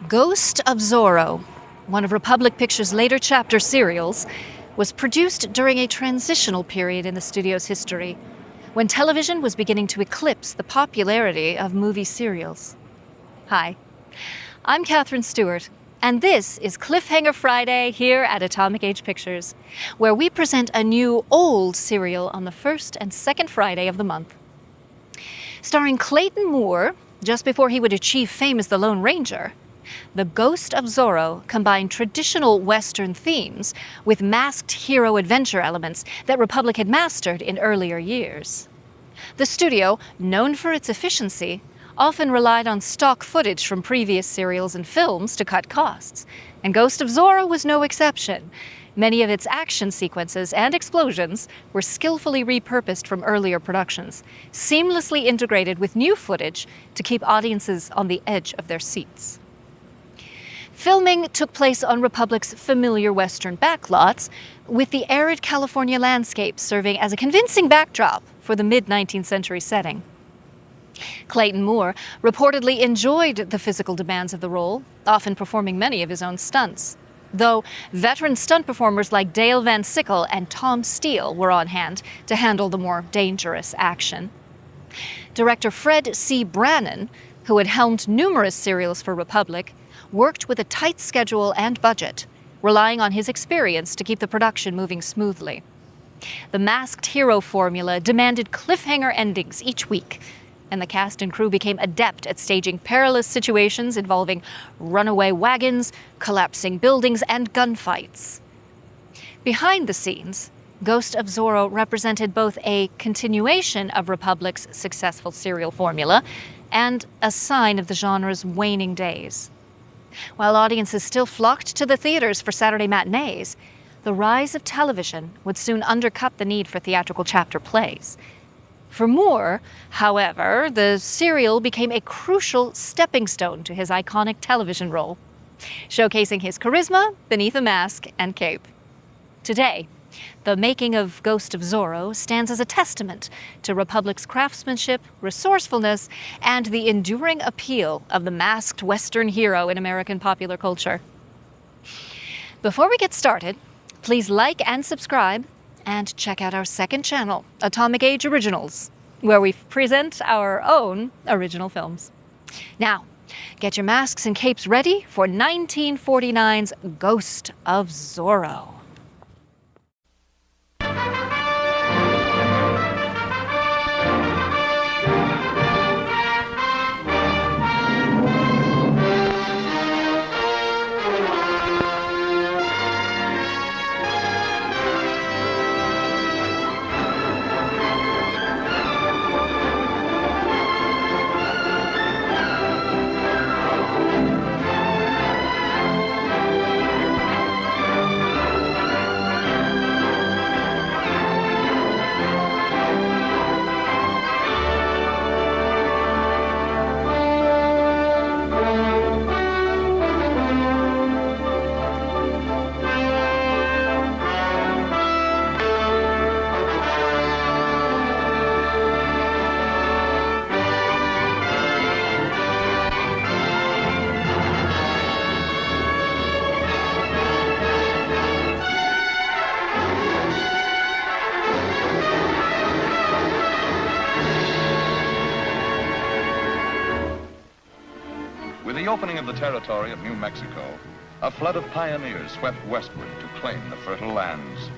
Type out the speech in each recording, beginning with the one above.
Ghost of Zorro, one of Republic Pictures' later chapter serials, was produced during a transitional period in the studio's history, when television was beginning to eclipse the popularity of movie serials. Hi, I'm Catherine Stewart, and this is Cliffhanger Friday here at Atomic Age Pictures, where we present a new old serial on the first and second Friday of the month. Starring Clayton Moore, just before he would achieve fame as the Lone Ranger, The Ghost of Zorro combined traditional Western themes with masked hero adventure elements that Republic had mastered in earlier years. The studio, known for its efficiency, often relied on stock footage from previous serials and films to cut costs, and Ghost of Zorro was no exception. Many of its action sequences and explosions were skillfully repurposed from earlier productions, seamlessly integrated with new footage to keep audiences on the edge of their seats. Filming took place on Republic's familiar Western backlots, with the arid California landscape serving as a convincing backdrop for the mid-19th century setting. Clayton Moore reportedly enjoyed the physical demands of the role, often performing many of his own stunts, though veteran stunt performers like Dale Van Sickle and Tom Steele were on hand to handle the more dangerous action. Director Fred C. Brannon, who had helmed numerous serials for Republic, worked with a tight schedule and budget, relying on his experience to keep the production moving smoothly. The masked hero formula demanded cliffhanger endings each week, and the cast and crew became adept at staging perilous situations involving runaway wagons, collapsing buildings, and gunfights. Behind the scenes, Ghost of Zorro represented both a continuation of Republic's successful serial formula and a sign of the genre's waning days. While audiences still flocked to the theaters for Saturday matinees, the rise of television would soon undercut the need for theatrical chapter plays. For Moore, however, the serial became a crucial stepping stone to his iconic television role, showcasing his charisma beneath a mask and cape. Today, the making of Ghost of Zorro stands as a testament to Republic's craftsmanship, resourcefulness, and the enduring appeal of the masked Western hero in American popular culture. Before we get started, please like and subscribe, and check out our second channel, Atomic Age Originals, where we present our own original films. Now, get your masks and capes ready for 1949's Ghost of Zorro. With the opening of the territory of New Mexico, a flood of pioneers swept westward to claim the fertile lands.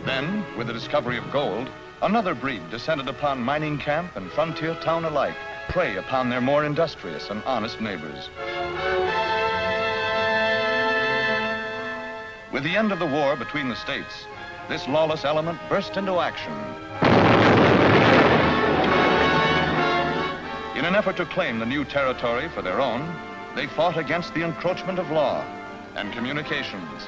Then, with the discovery of gold, another breed descended upon mining camp and frontier town alike, prey upon their more industrious and honest neighbors. With the end of the war between the states, this lawless element burst into action. In an effort to claim the new territory for their own, they fought against the encroachment of law and communications.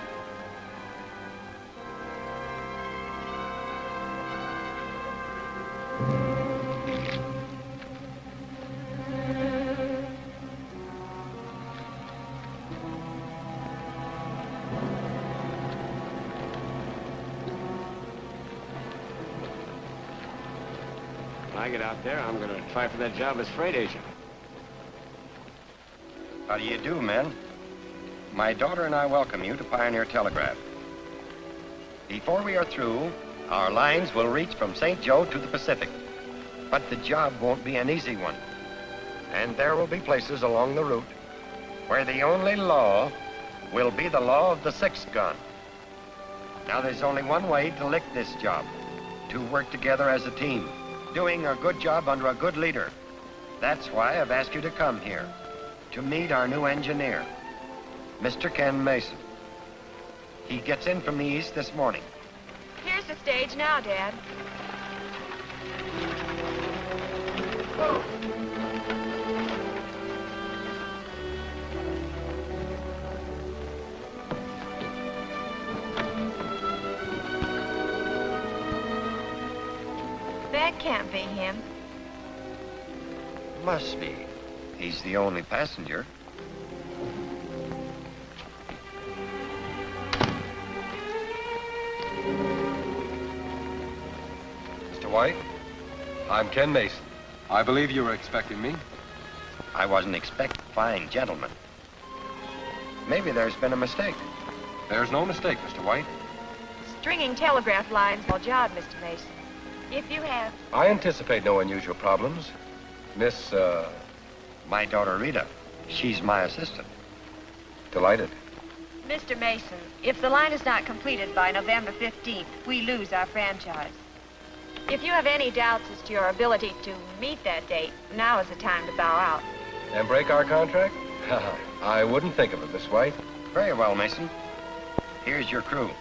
When I get out there, I'm going to try for that job as freight agent. How do you do, men? My daughter and I welcome you to Pioneer Telegraph. Before we are through, our lines will reach from St. Joe to the Pacific. But the job won't be an easy one. And there will be places along the route where the only law will be the law of the six gun. Now, there's only one way to lick this job, to work together as a team, doing a good job under a good leader. That's why I've asked you to come here, to meet our new engineer, Mr. Ken Mason. He gets in from the east this morning. Here's the stage now, Dad. That can't be him. Must be. He's the only passenger. Mr. White, I'm Ken Mason. I believe you were expecting me. I wasn't expecting fine gentlemen. Maybe there's been a mistake. There's no mistake, Mr. White. Stringing telegraph lines while job, Mr. Mason. If you have... I anticipate no unusual problems. Miss, My daughter, Rita. She's my assistant. Delighted. Mr. Mason, if the line is not completed by November 15th, we lose our franchise. If you have any doubts as to your ability to meet that date, now is the time to bow out. And break our contract? I wouldn't think of it, Miss White. Very well, Mason. Here's your crew.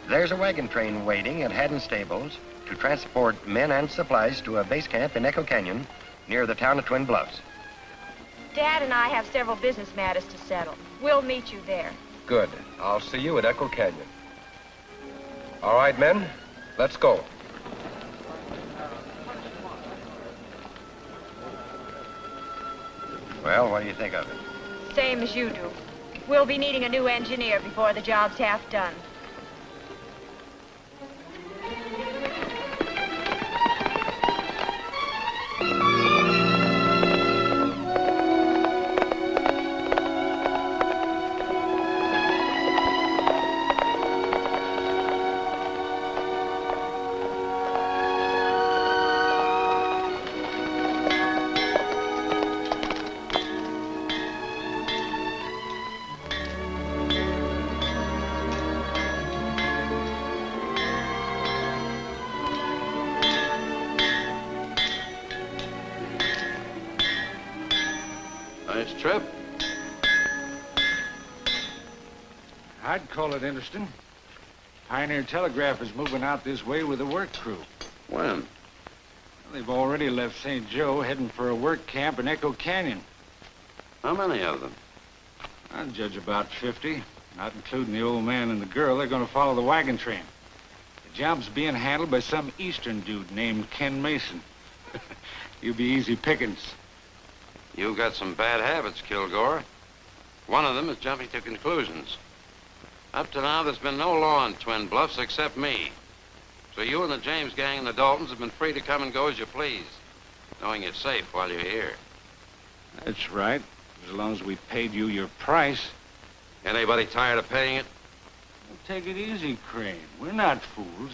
There's a wagon train waiting at Haddon Stables to transport men and supplies to a base camp in Echo Canyon near the town of Twin Bluffs. Dad and I have several business matters to settle. We'll meet you there. Good. I'll see you at Echo Canyon. All right, men, let's go. Well, what do you think of it? Same as you do. We'll be needing a new engineer before the job's half done. Nice trip. I'd call it interesting. Pioneer Telegraph is moving out this way with a work crew. When? Well, they've already left St. Joe, heading for a work camp in Echo Canyon. How many of them? I'd judge about 50, not including the old man and the girl. They're going to follow the wagon train. The job's being handled by some eastern dude named Ken Mason. You'll be easy pickings. You've got some bad habits, Kilgore. One of them is jumping to conclusions. Up to now, there's been no law in Twin Bluffs except me. So you and the James gang and the Daltons have been free to come and go as you please, knowing you're safe while you're here. That's right, as long as we paid you your price. Anybody tired of paying it? Well, take it easy, Crane. We're not fools.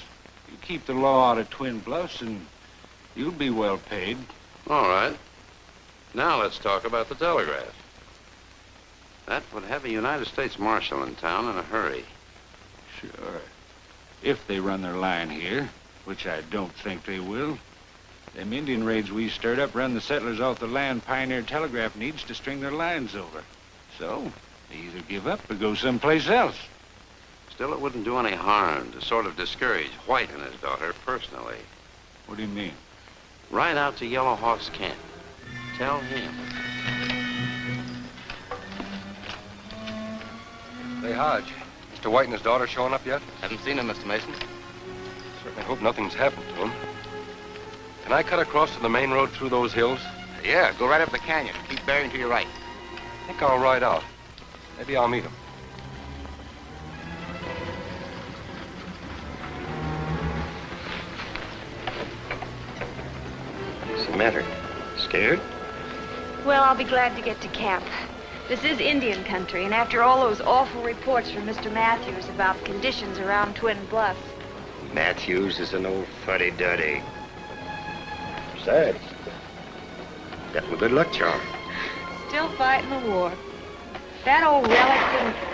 You keep the law out of Twin Bluffs and you'll be well paid. All right. Now let's talk about the telegraph. That would have a United States Marshal in town in a hurry. Sure. If they run their line here, which I don't think they will. Them Indian raids we stirred up run the settlers off the land Pioneer Telegraph needs to string their lines over. So, they either give up or go someplace else. Still, it wouldn't do any harm to sort of discourage White and his daughter personally. What do you mean? Ride out to Yellow Hawk's camp. Tell him. Say, Hodge, Mr. White and his daughter showing up yet? Haven't seen him, Mr. Mason. Certainly hope nothing's happened to him. Can I cut across to the main road through those hills? Yeah, go right up the canyon. Keep bearing to your right. I think I'll ride out. Maybe I'll meet him. What's the matter? Scared? Well, I'll be glad to get to camp. This is Indian country, and after all those awful reports from Mr. Matthews about conditions around Twin Bluffs. Matthews is an old fuddy-duddy. Besides, got him a good luck charm. Still fighting the war. That old relic couldn't...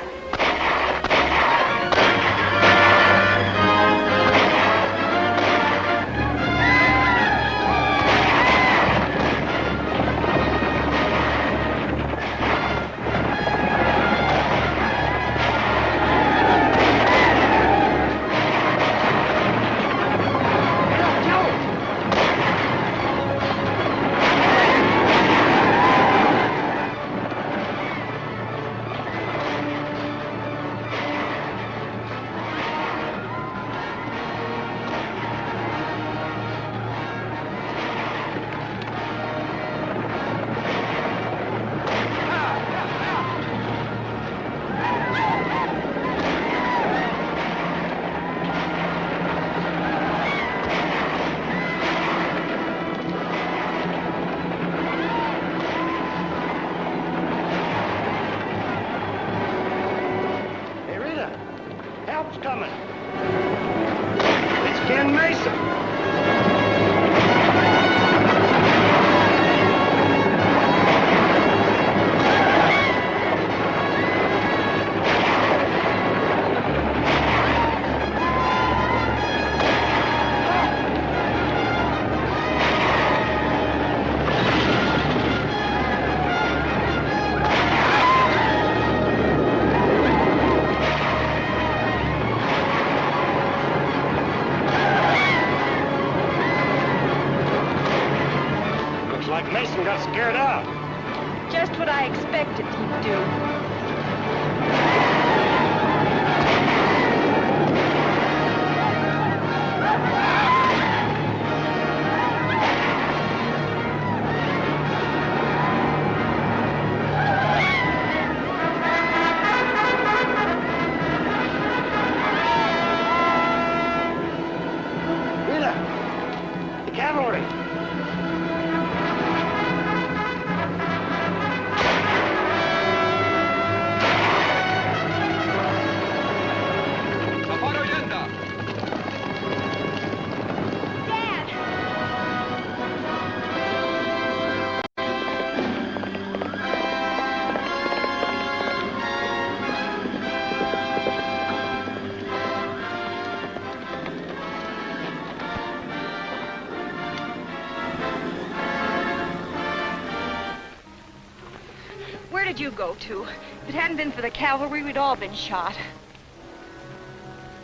Where did you go to? If it hadn't been for the cavalry, we'd all been shot.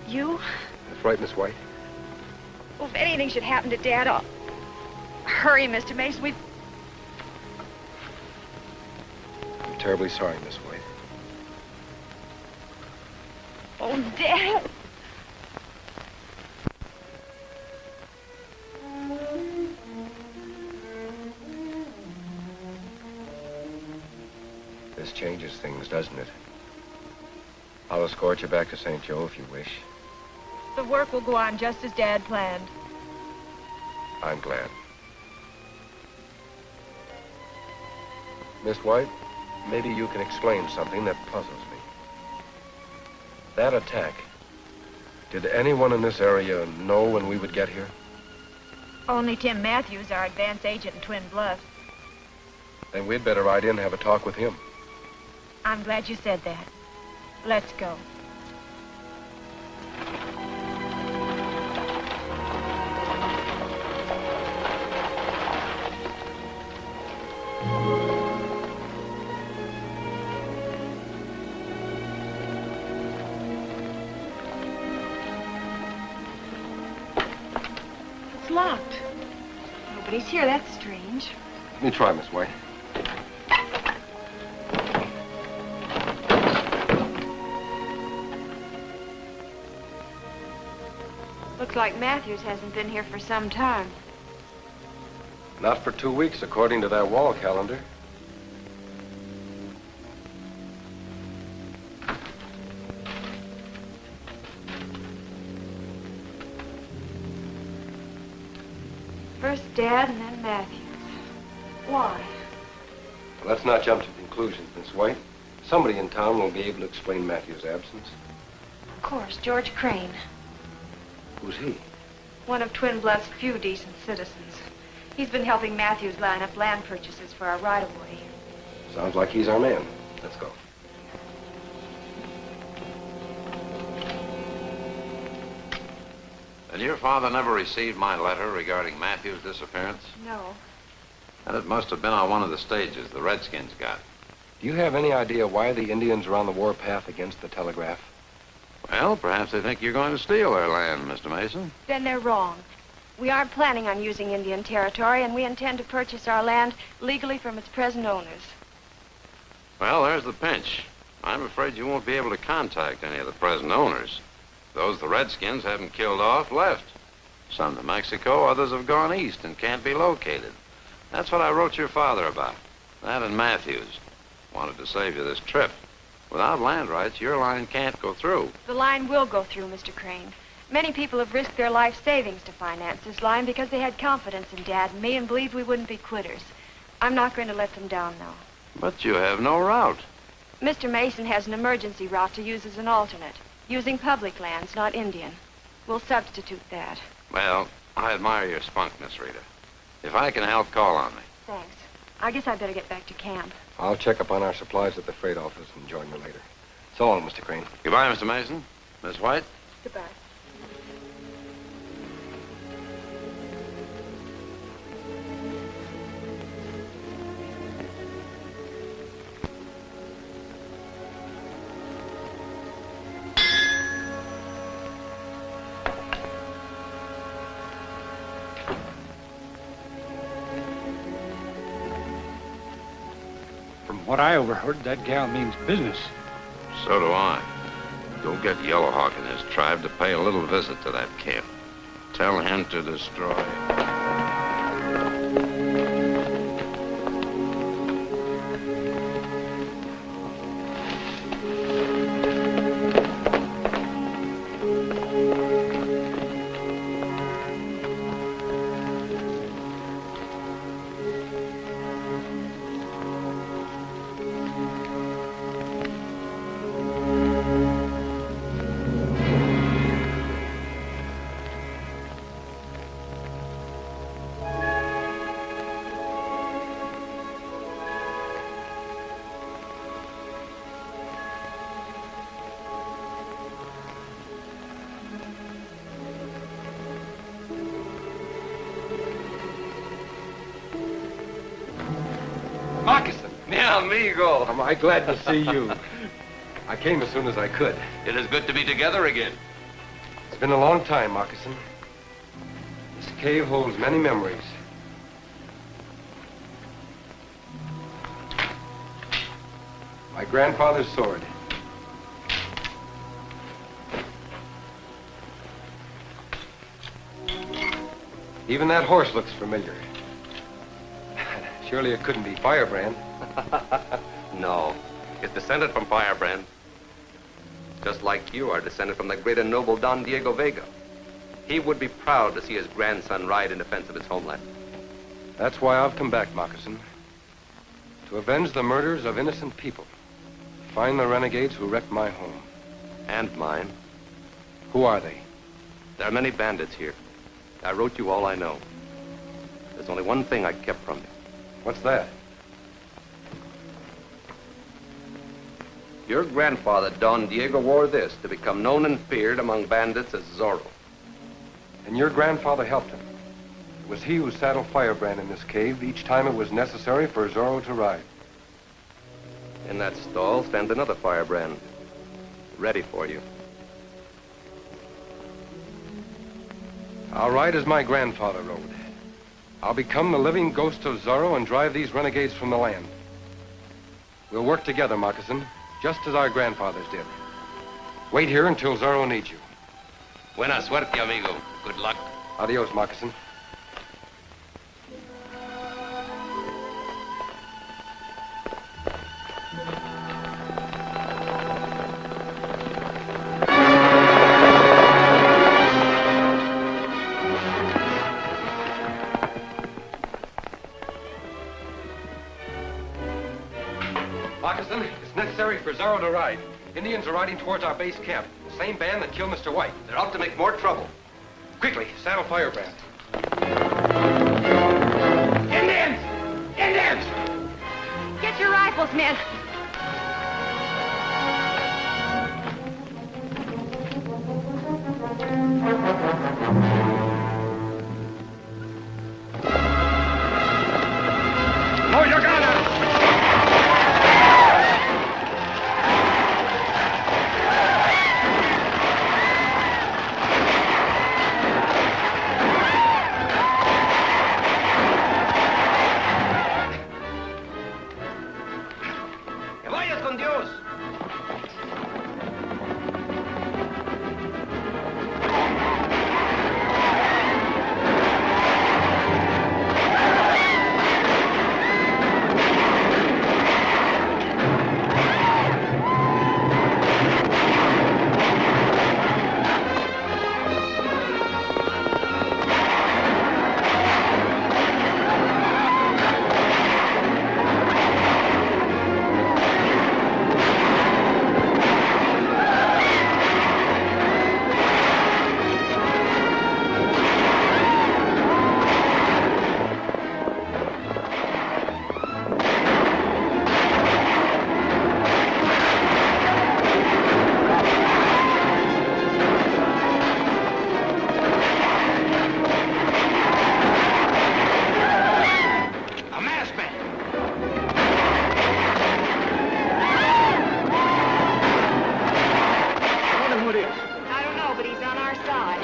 You? That's right, Miss White. Well, if anything should happen to Dad, I'll... Hurry, Mr. Mason, we've... I'm terribly sorry, Miss White. Oh, Dad! This changes things, doesn't it? I'll escort you back to St. Joe if you wish. The work will go on just as Dad planned. I'm glad. Miss White, maybe you can explain something that puzzles me. That attack, did anyone in this area know when we would get here? Only Tim Matthews, our advance agent in Twin Bluffs. Then we'd better ride in and have a talk with him. I'm glad you said that. Let's go. It's locked. Nobody's here. That's strange. Let me try, Miss White. Looks like Matthews hasn't been here for some time. Not for 2 weeks, according to that wall calendar. First Dad and then Matthews. Why? Well, let's not jump to conclusions, Miss White. Somebody in town will be able to explain Matthew's absence. Of course, George Crane. Who's he? One of Twin Bluff's few decent citizens. He's been helping Matthews line up land purchases for our right-of-way. Sounds like he's our man. Let's go. And your father never received my letter regarding Matthew's disappearance? No. And it must have been on one of the stages the Redskins got. Do you have any idea why the Indians are on the warpath against the telegraph? Well, perhaps they think you're going to steal their land, Mr. Mason. Then they're wrong. We aren't planning on using Indian territory, and we intend to purchase our land legally from its present owners. Well, there's the pinch. I'm afraid you won't be able to contact any of the present owners. Those the Redskins haven't killed off left. Some to Mexico, others have gone east and can't be located. That's what I wrote your father about. That and Matthews. Wanted to save you this trip. Without land rights, your line can't go through. The line will go through, Mr. Crane. Many people have risked their life savings to finance this line because they had confidence in Dad and me and believed we wouldn't be quitters. I'm not going to let them down now. But you have no route. Mr. Mason has an emergency route to use as an alternate, using public lands, not Indian. We'll substitute that. Well, I admire your spunk, Miss Rita. If I can help, call on me. Thanks. I guess I better get back to camp. I'll check up on our supplies at the freight office and join you later. So long, Mr. Crane. Goodbye, Mr. Mason. Miss White? Goodbye. From what I overheard, that gal means business. So do I. Go get Yellowhawk and his tribe to pay a little visit to that camp. Tell him to destroy. Moccasin! Mi amigo. Am I glad to see you? I came as soon as I could. It is good to be together again. It's been a long time, Moccasin. This cave holds many memories. My grandfather's sword. Even that horse looks familiar. Surely it couldn't be Firebrand. No, it's descended from Firebrand. Just like you are descended from the great and noble Don Diego Vega. He would be proud to see his grandson ride in defense of his homeland. That's why I've come back, Moccasin. To avenge the murders of innocent people. Find the renegades who wrecked my home. And mine. Who are they? There are many bandits here. I wrote you all I know. There's only one thing I kept from you. What's that? Your grandfather, Don Diego, wore this to become known and feared among bandits as Zorro. And your grandfather helped him. It was he who saddled Firebrand in this cave each time it was necessary for Zorro to ride. In that stall stands another Firebrand, ready for you. I'll ride as my grandfather rode. I'll become the living ghost of Zorro and drive these renegades from the land. We'll work together, Moccasin, just as our grandfathers did. Wait here until Zorro needs you. Buena suerte, amigo. Good luck. Adios, Moccasin. for Zorro to ride. Indians are riding towards our base camp. The same band that killed Mr. White. They're out to make more trouble. Quickly, saddle Firebrand. Indians! Indians! Get your rifles, men. Load your gun! ¡Que vayas con Dios! I don't know, but he's on our side.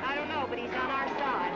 I don't know, but he's on our side.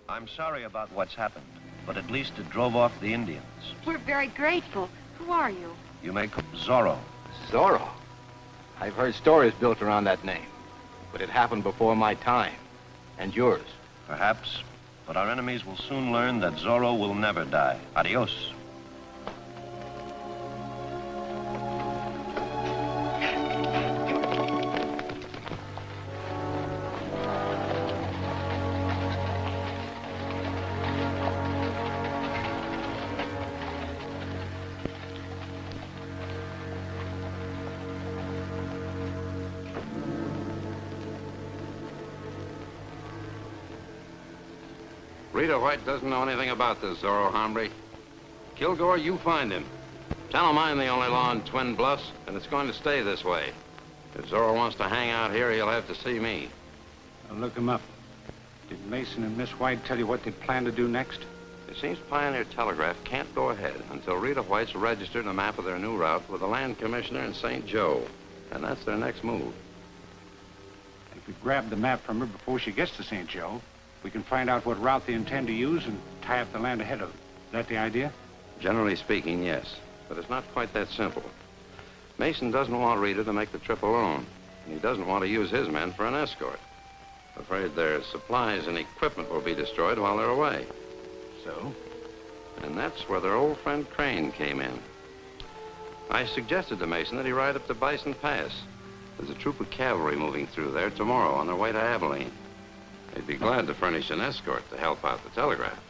I'm sorry about what's happened, but at least it drove off the Indians. We're very grateful. Who are you? You make Zorro. Zorro? I've heard stories built around that name, but it happened before my time, and yours. Perhaps, but our enemies will soon learn that Zorro will never die. Adios. Rita White doesn't know anything about this Zorro hombre. Kilgore, you find him. Tell him I'm the only law in Twin Bluffs, and it's going to stay this way. If Zorro wants to hang out here, he'll have to see me. I'll look him up. Did Mason and Miss White tell you what they plan to do next? It seems Pioneer Telegraph can't go ahead until Rita White's registered a map of their new route with the land commissioner in St. Joe. And that's their next move. If we grab the map from her before she gets to St. Joe, we can find out what route they intend to use and tie up the land ahead of them. Is that the idea? Generally speaking, yes. But it's not quite that simple. Mason doesn't want Rita to make the trip alone. And he doesn't want to use his men for an escort. Afraid their supplies and equipment will be destroyed while they're away. So? And that's where their old friend Crane came in. I suggested to Mason that he ride up to Bison Pass. There's a troop of cavalry moving through there tomorrow on their way to Abilene. They'd be glad to furnish an escort to help out the telegraph.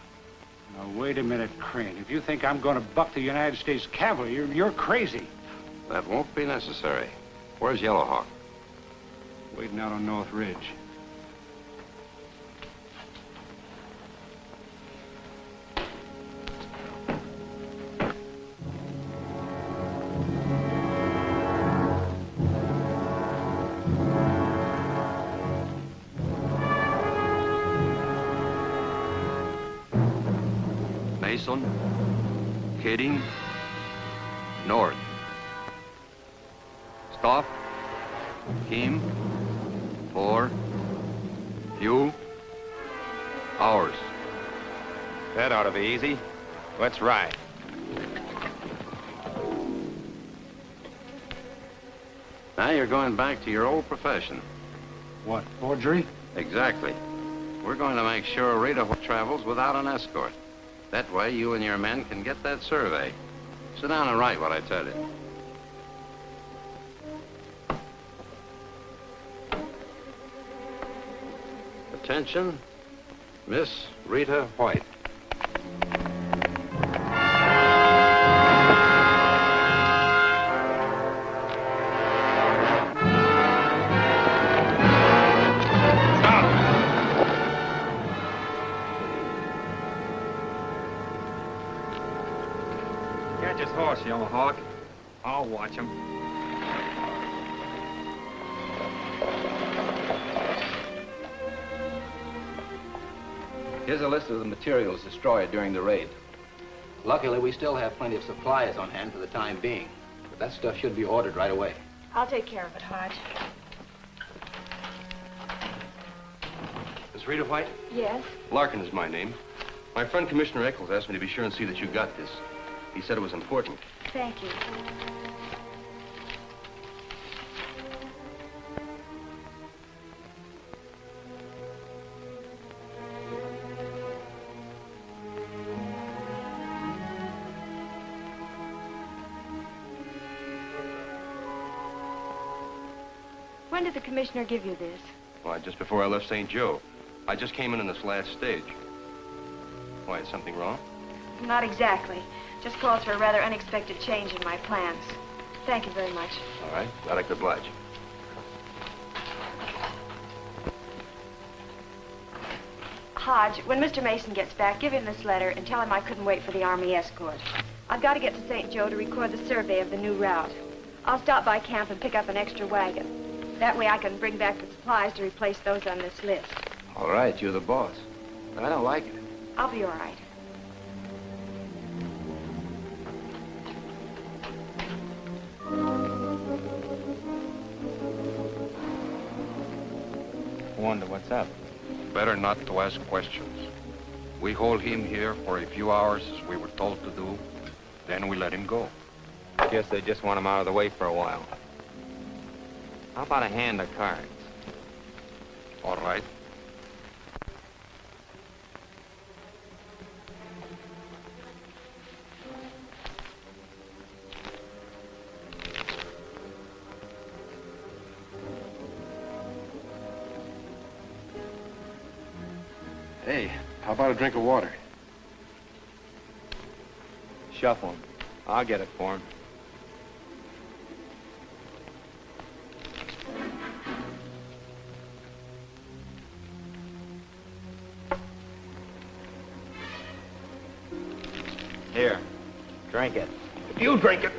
Now, wait a minute, Crane. If you think I'm going to buck the United States Cavalry, you're crazy. That won't be necessary. Where's Yellowhawk? Waiting out on North Ridge. Mason, Kidding, North. Stop. Team. 4. Few. Hours. That ought to be easy. Let's ride. Now you're going back to your old profession. What, forgery? Exactly. We're going to make sure Rita travels without an escort. That way, you and your men can get that survey. Sit down and write what I tell you. Attention, Miss Rita White. Catch his horse, Yellowhawk. I'll watch him. Here's a list of the materials destroyed during the raid. Luckily, we still have plenty of supplies on hand for the time being. But that stuff should be ordered right away. I'll take care of it, Hodge. Miss Rita White? Yes? Larkin is my name. My friend Commissioner Eccles asked me to be sure and see that you got this. He said it was important. Thank you. When did the commissioner give you this? Why, just before I left St. Joe. I just came in this last stage. Why, is something wrong? Not exactly. Just calls for a rather unexpected change in my plans. Thank you very much. All right, glad I could oblige. Hodge, when Mr. Mason gets back, give him this letter and tell him I couldn't wait for the Army escort. I've got to get to St. Joe to record the survey of the new route. I'll stop by camp and pick up an extra wagon. That way I can bring back the supplies to replace those on this list. All right, you're the boss. But I don't like it. I'll be all right. Wonder what's up. Better not to ask questions. We hold him here for a few hours, as we were told to do. Then we let him go. Guess they just want him out of the way for a while. How about a hand of cards? All right. Hey, how about a drink of water? Shuffle him. I'll get it for him. Here, drink it. If you drink it.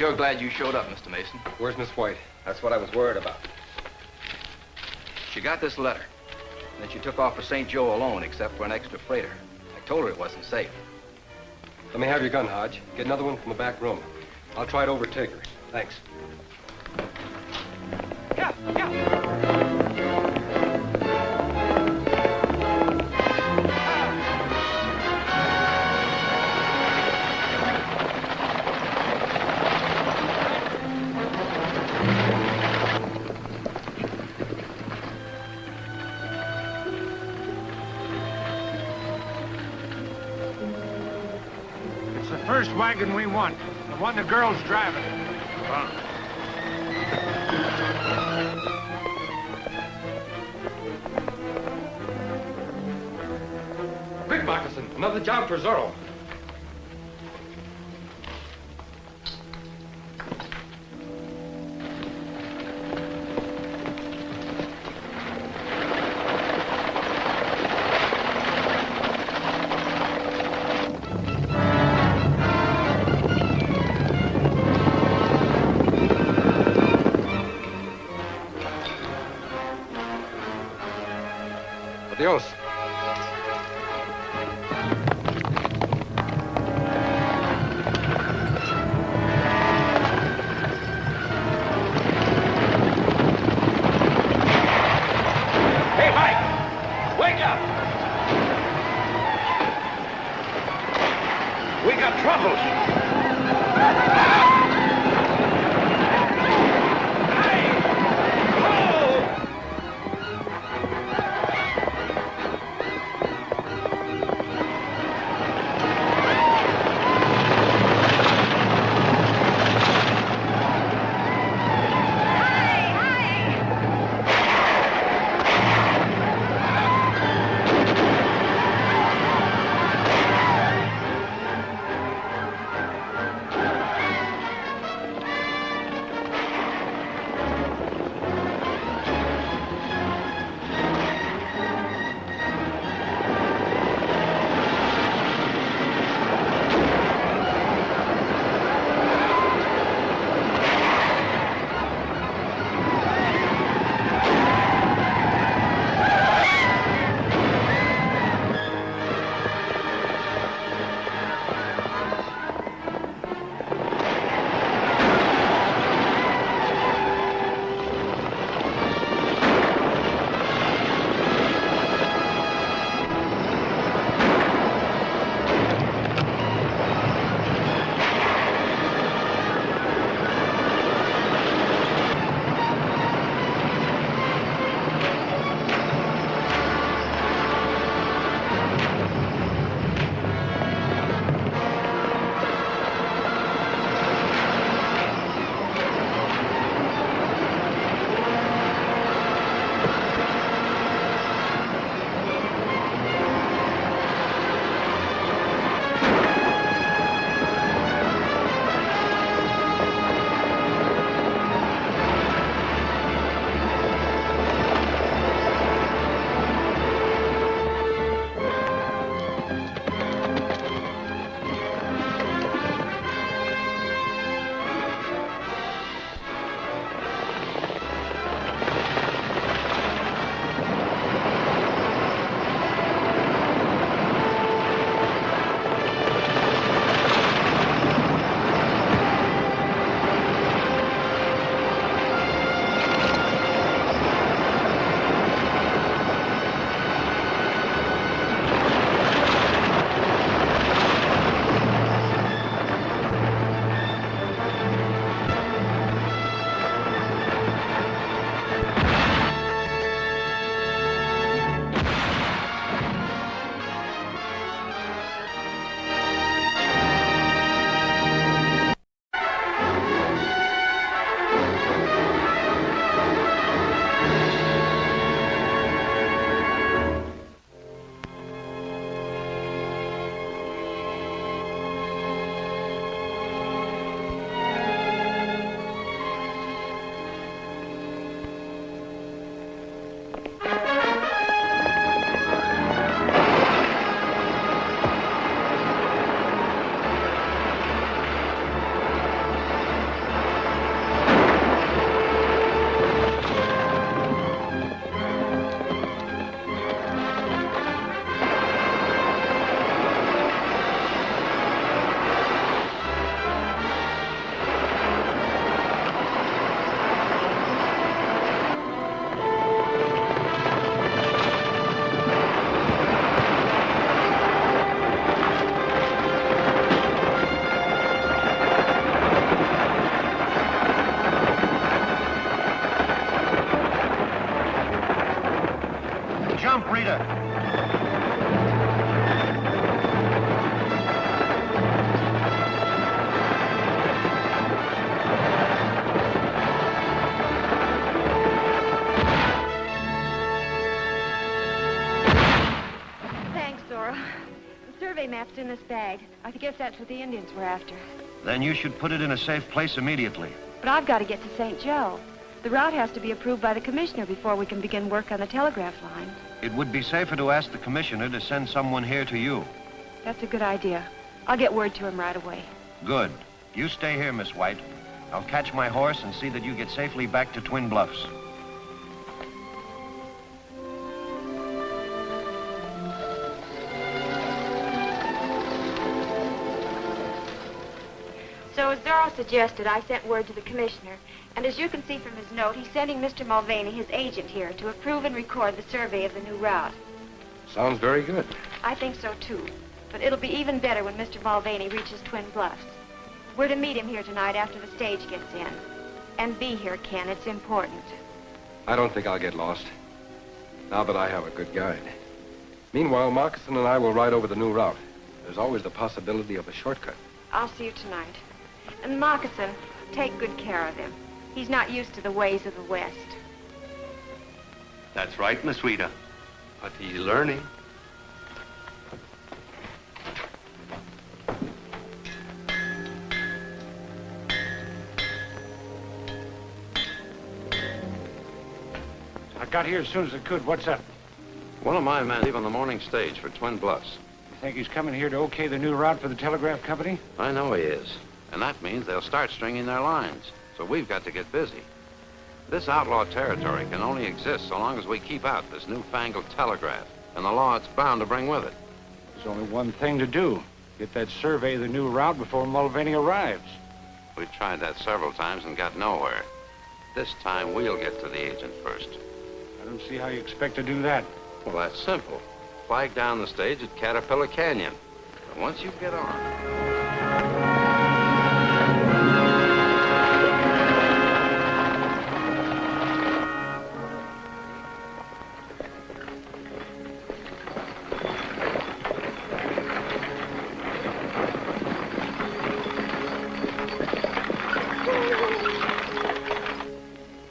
sure glad you showed up, Mr. Mason. Where's Miss White? That's what I was worried about. She got this letter. Then she took off for St. Joe alone, except for an extra freighter. I told her it wasn't safe. Let me have your gun, Hodge. Get another one from the back room. I'll try to overtake her. Thanks. Yeah, yeah. It's the first wagon we want. The one the girl's driving. Come on. Quick, Moccasin. Another job for Zorro. Adios. Hey, Mike! Wake up! We got troubles. jump, Rita. Thanks, Zorro. The survey map's in this bag. I guess that's what the Indians were after. Then you should put it in a safe place immediately. But I've got to get to St. Joe. The route has to be approved by the commissioner before we can begin work on the telegraph line. It would be safer to ask the commissioner to send someone here to you. That's a good idea. I'll get word to him right away. Good. You stay here, Miss White. I'll catch my horse and see that you get safely back to Twin Bluffs. So as Zorro suggested, I sent word to the commissioner. And as you can see from his note, he's sending Mr. Mulvaney, his agent here, to approve and record the survey of the new route. Sounds very good. I think so, too. But it'll be even better when Mr. Mulvaney reaches Twin Bluffs. We're to meet him here tonight after the stage gets in. And be here, Ken. It's important. I don't think I'll get lost. Now that I have a good guide. Meanwhile, Moccasin and I will ride over the new route. There's always the possibility of a shortcut. I'll see you tonight. And Moccasin, take good care of him. He's not used to the ways of the West. That's right, Miss Rita. But he's learning. I got here as soon as I could. What's up? One of my men leave on the morning stage for Twin Bluffs. You think he's coming here to okay the new route for the telegraph company? I know he is. And that means they'll start stringing their lines. So we've got to get busy. This outlaw territory can only exist so long as we keep out this newfangled telegraph and the law it's bound to bring with it. There's only one thing to do. Get that survey of the new route before Mulvaney arrives. We've tried that several times and got nowhere. This time we'll get to the agent first. I don't see how you expect to do that. Well, that's simple. Flag down the stage at Caterpillar Canyon. And once you get on...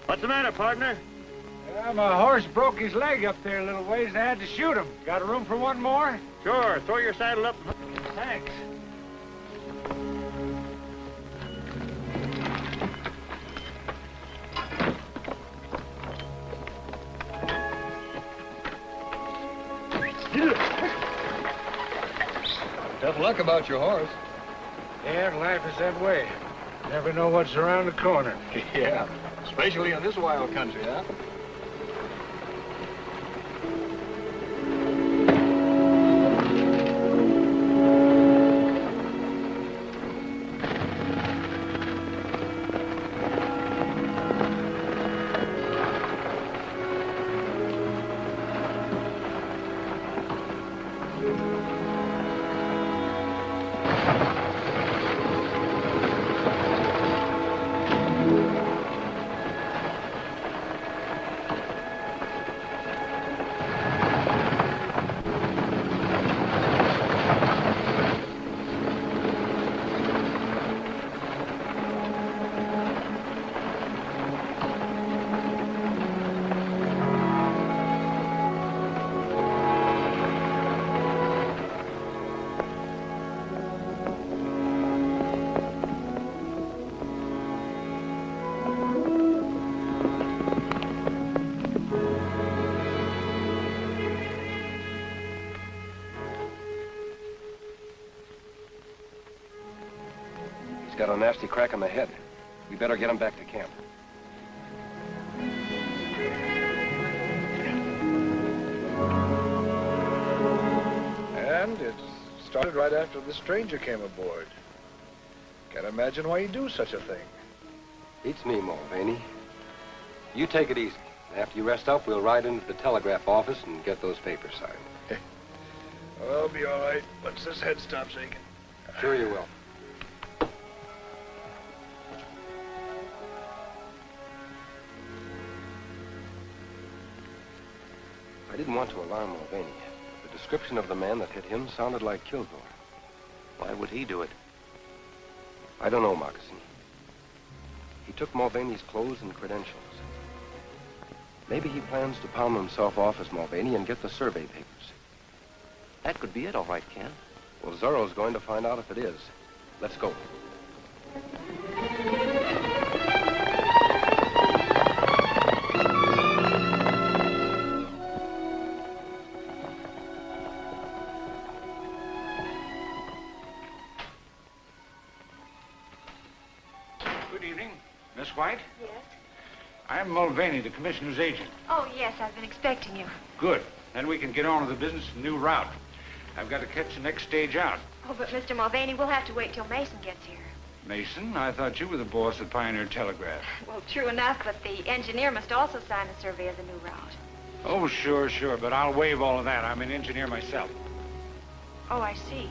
What's the matter, partner? My horse broke his leg up there a little ways. I had to shoot him. Got room for one more? Sure, throw your saddle up. Thanks. Tough luck about your horse. Yeah, life is that way. Never know what's around the corner. Yeah, especially in this wild country, huh? Got a nasty crack on the head. We better get him back to camp. And it started right after the stranger came aboard. Can't imagine why he'd do such a thing. Beats me, Mulvaney. You take it easy. After you rest up, we'll ride into the telegraph office and get those papers signed. I'll be all right once this head stops aching. Sure you will. I didn't want to alarm Mulvaney. The description of the man that hit him sounded like Kilgore. Why would he do it? I don't know, Moccasin. He took Mulvaney's clothes and credentials. Maybe he plans to palm himself off as Mulvaney and get the survey papers. That could be it, all right, Ken. Well, Zorro's going to find out if it is. Let's go. Good evening. Miss White? Yes? I'm Mulvaney, the commissioner's agent. Oh, yes, I've been expecting you. Good. Then we can get on to the business of the new route. I've got to catch the next stage out. Oh, but Mr. Mulvaney, we'll have to wait till Mason gets here. Mason, I thought you were the boss at Pioneer Telegraph. Well, true enough, but the engineer must also sign the survey of the new route. Oh, sure, but I'll waive all of that. I'm an engineer myself. Oh, I see.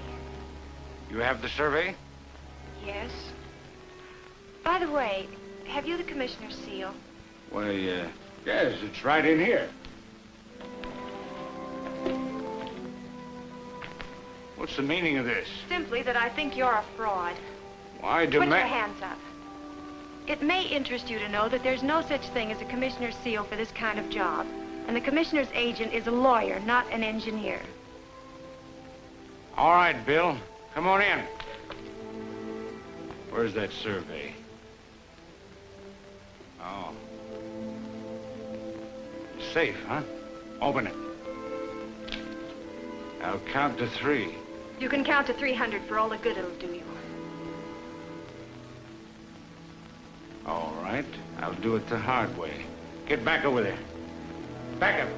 You have the survey? Yes. By the way, have you the commissioner's seal? Why, yes, it's right in here. What's the meaning of this? Simply that I think you're a fraud. Why Put your hands up. It may interest you to know that there's no such thing as a commissioner's seal for this kind of job. And the commissioner's agent is a lawyer, not an engineer. All right, Bill. Come on in. Where's that survey? Oh. Safe, huh? Open it. I'll count to 3. You can count to 300 for all the good it'll do you. All right. I'll do it the hard way. Get back over there. Back up.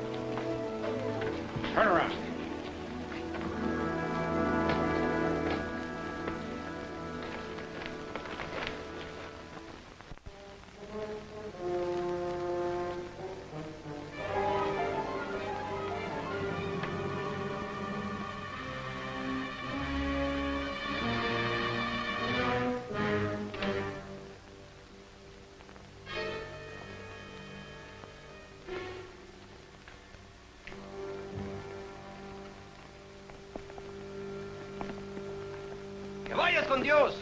Turn around. ¡Que vayas con Dios!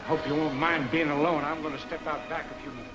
Hope you won't mind being alone. I'm going to step out back a few minutes.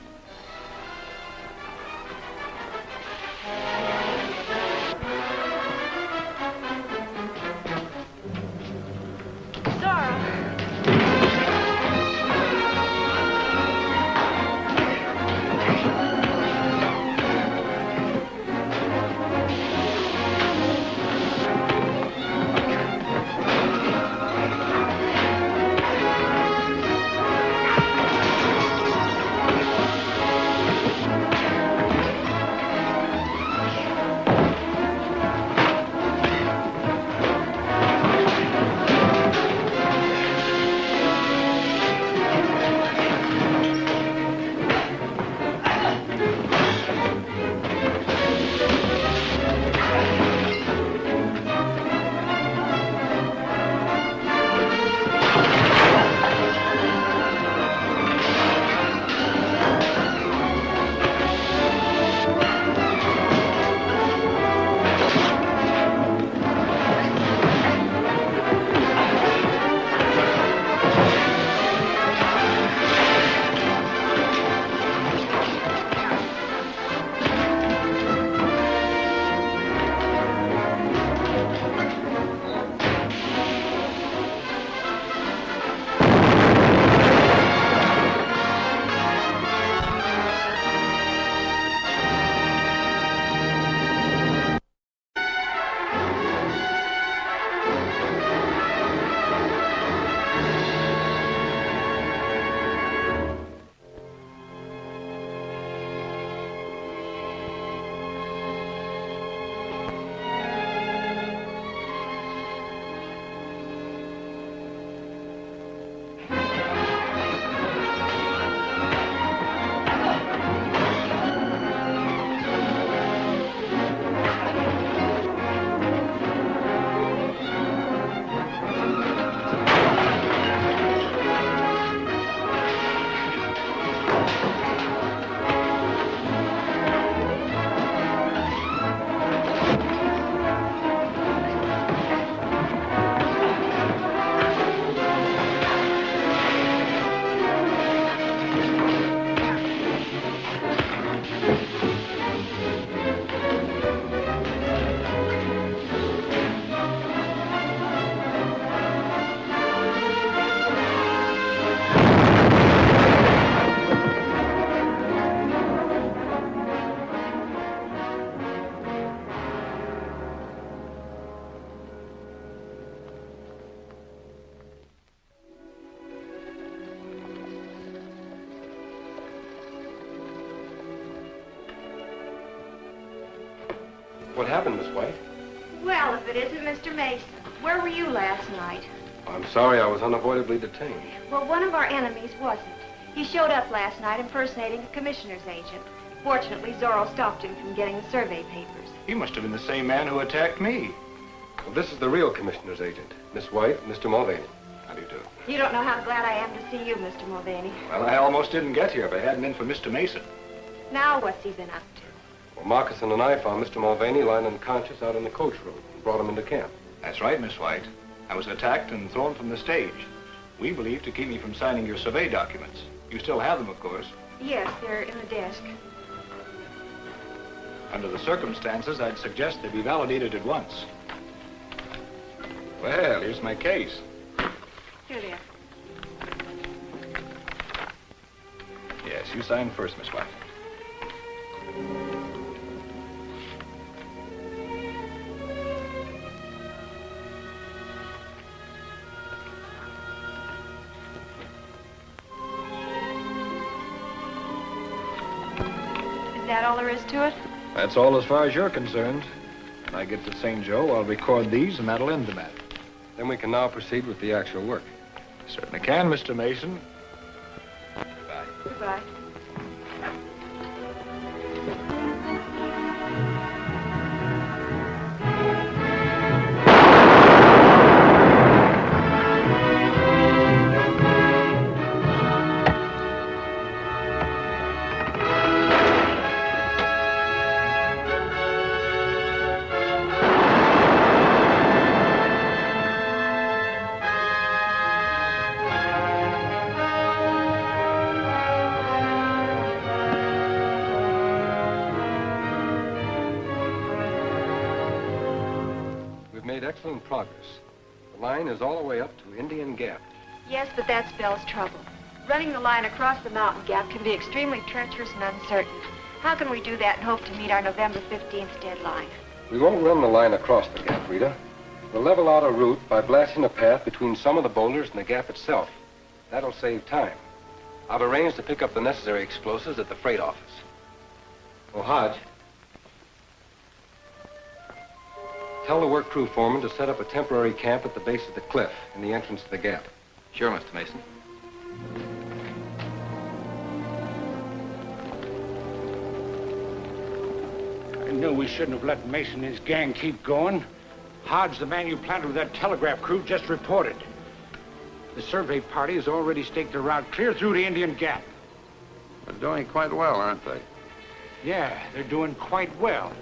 What happened, Miss White? Well, if it isn't Mr. Mason. Where were you last night? I'm sorry I was unavoidably detained. Well, one of our enemies wasn't. He showed up last night impersonating a commissioner's agent. Fortunately, Zorro stopped him from getting the survey papers. He must have been the same man who attacked me. Well, this is the real commissioner's agent, Miss White, Mr. Mulvaney. How do you do? You don't know how glad I am to see you, Mr. Mulvaney. Well, I almost didn't get here if it hadn't been for Mr. Mason. Now what's he been up to? Well, Moccasin and I found Mr. Mulvaney lying unconscious out on the coach road and brought him into camp. That's right, Miss White. I was attacked and thrown from the stage. We believe to keep me from signing your survey documents. You still have them, of course. Yes, they're in the desk. Under the circumstances, I'd suggest they be validated at once. Well, here's my case. Here they are. Yes, you sign first, Miss White. Is that all there is to it? That's all as far as you're concerned. When I get to St. Joe, I'll record these, and that'll end the matter. Then we can now proceed with the actual work. Certainly can, Mr. Mason. Goodbye. Goodbye. Excellent progress. The line is all the way up to Indian Gap. Yes, but that spells trouble. Running the line across the mountain gap can be extremely treacherous and uncertain. How can we do that and hope to meet our November 15th deadline? We won't run the line across the gap, Rita. We'll level out a route by blasting a path between some of the boulders and the gap itself. That'll save time. I've arranged to pick up the necessary explosives at the freight office. Oh, Hodge. Tell the work crew foreman to set up a temporary camp at the base of the cliff in the entrance to the gap. Sure, Mr. Mason. I knew we shouldn't have let Mason and his gang keep going. Hodge, the man you planted with that telegraph crew, just reported. The survey party has already staked their route clear through to Indian Gap. They're doing quite well, aren't they? Yeah, they're doing quite well.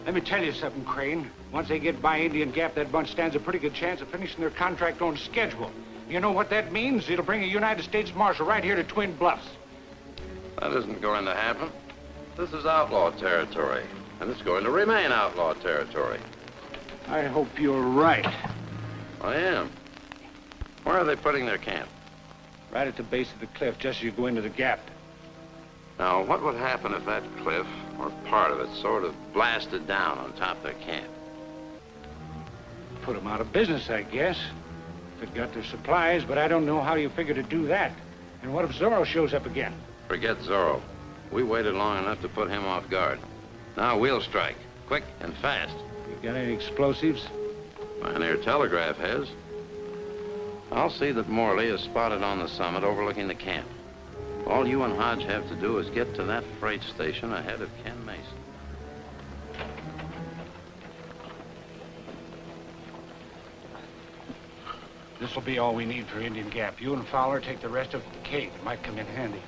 Let me tell you something, Crane. Once they get by Indian Gap, that bunch stands a pretty good chance of finishing their contract on schedule. You know what that means? It'll bring a United States Marshal right here to Twin Bluffs. That isn't going to happen. This is outlaw territory, and it's going to remain outlaw territory. I hope you're right. I am. Where are they putting their camp? Right at the base of the cliff, just as you go into the gap. Now, what would happen if that cliff, or part of it, sort of blasted down on top of their camp? Put them out of business, I guess. They've got their supplies, but I don't know how you figure to do that. And what if Zorro shows up again? Forget Zorro. We waited long enough to put him off guard. Now we'll strike, quick and fast. You got any explosives? Pioneer Telegraph has. I'll see that Morley is spotted on the summit overlooking the camp. All you and Hodge have to do is get to that freight station ahead of Ken Mason. This'll be all we need for Indian Gap. You and Fowler take the rest of the cave. It might come in handy.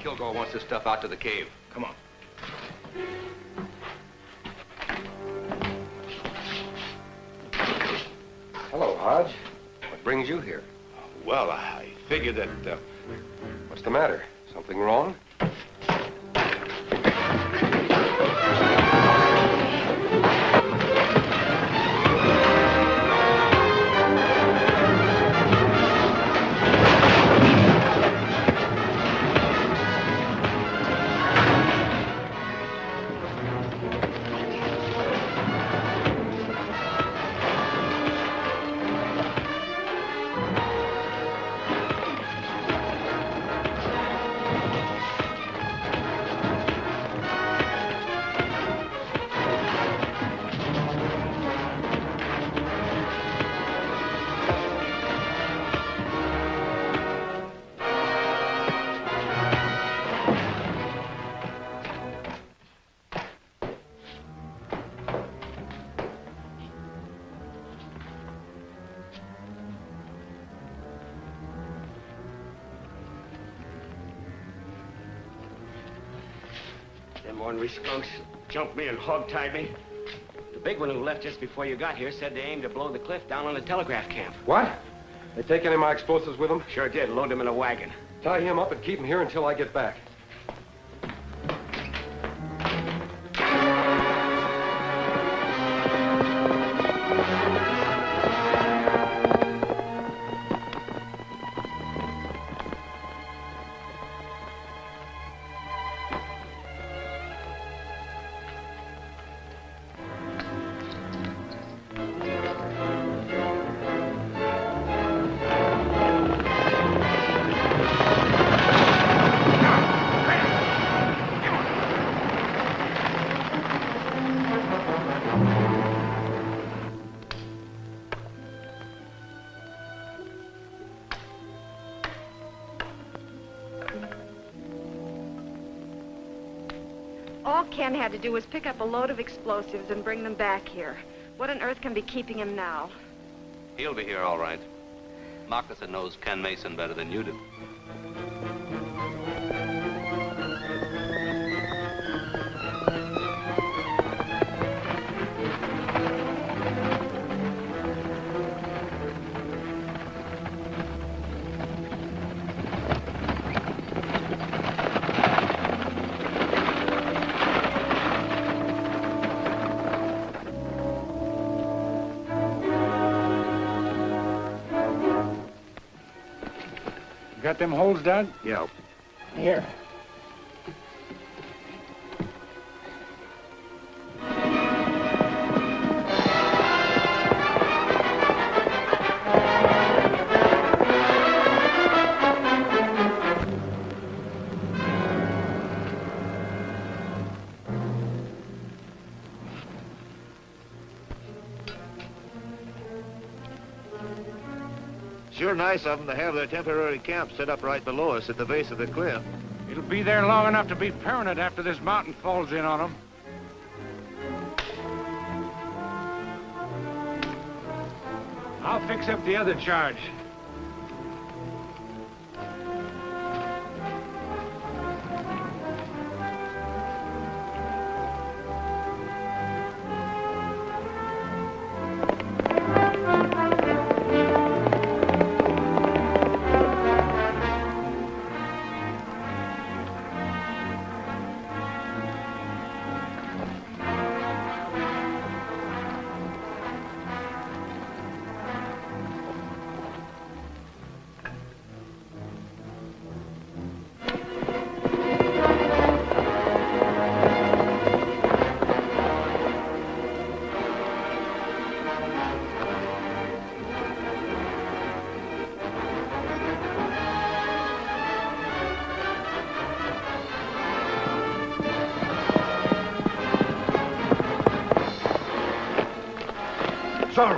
Kilgore wants this stuff out to the cave. Come on. Hello, Hodge. What brings you here? Well, I figured that, What's the matter? Something wrong? Them ornery skunks jumped me and hog-tied me. The big one who left just before you got here said they aimed to blow the cliff down on the telegraph camp. What? They take any of my explosives with them? Sure did. Load them in a wagon. Tie him up and keep him here until I get back. All Ken had to do was pick up a load of explosives and bring them back here. What on earth can be keeping him now? He'll be here all right. Moccasin knows Ken Mason better than you do. Got them holes dug? Yeah. Here. Sure nice of them to have their temporary camp set up right below us at the base of the cliff. It'll be there long enough to be permanent after this mountain falls in on them. I'll fix up the other charge. Zorro!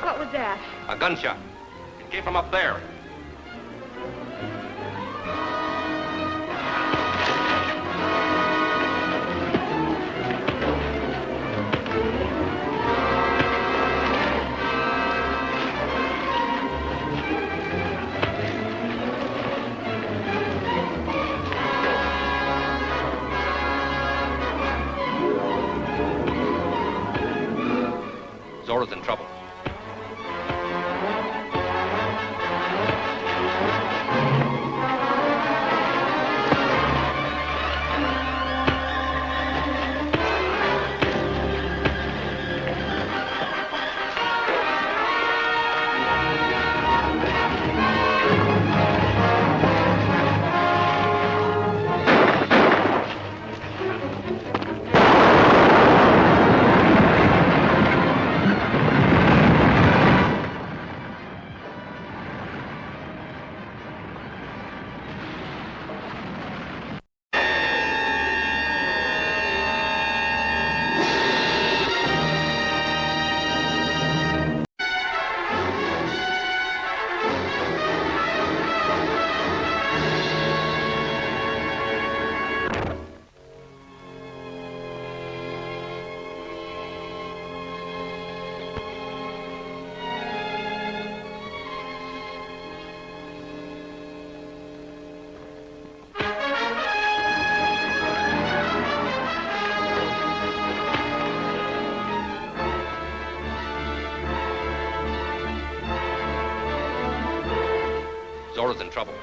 What was that? A gunshot. It came from up there. Zorro's in trouble. Zorro's in trouble.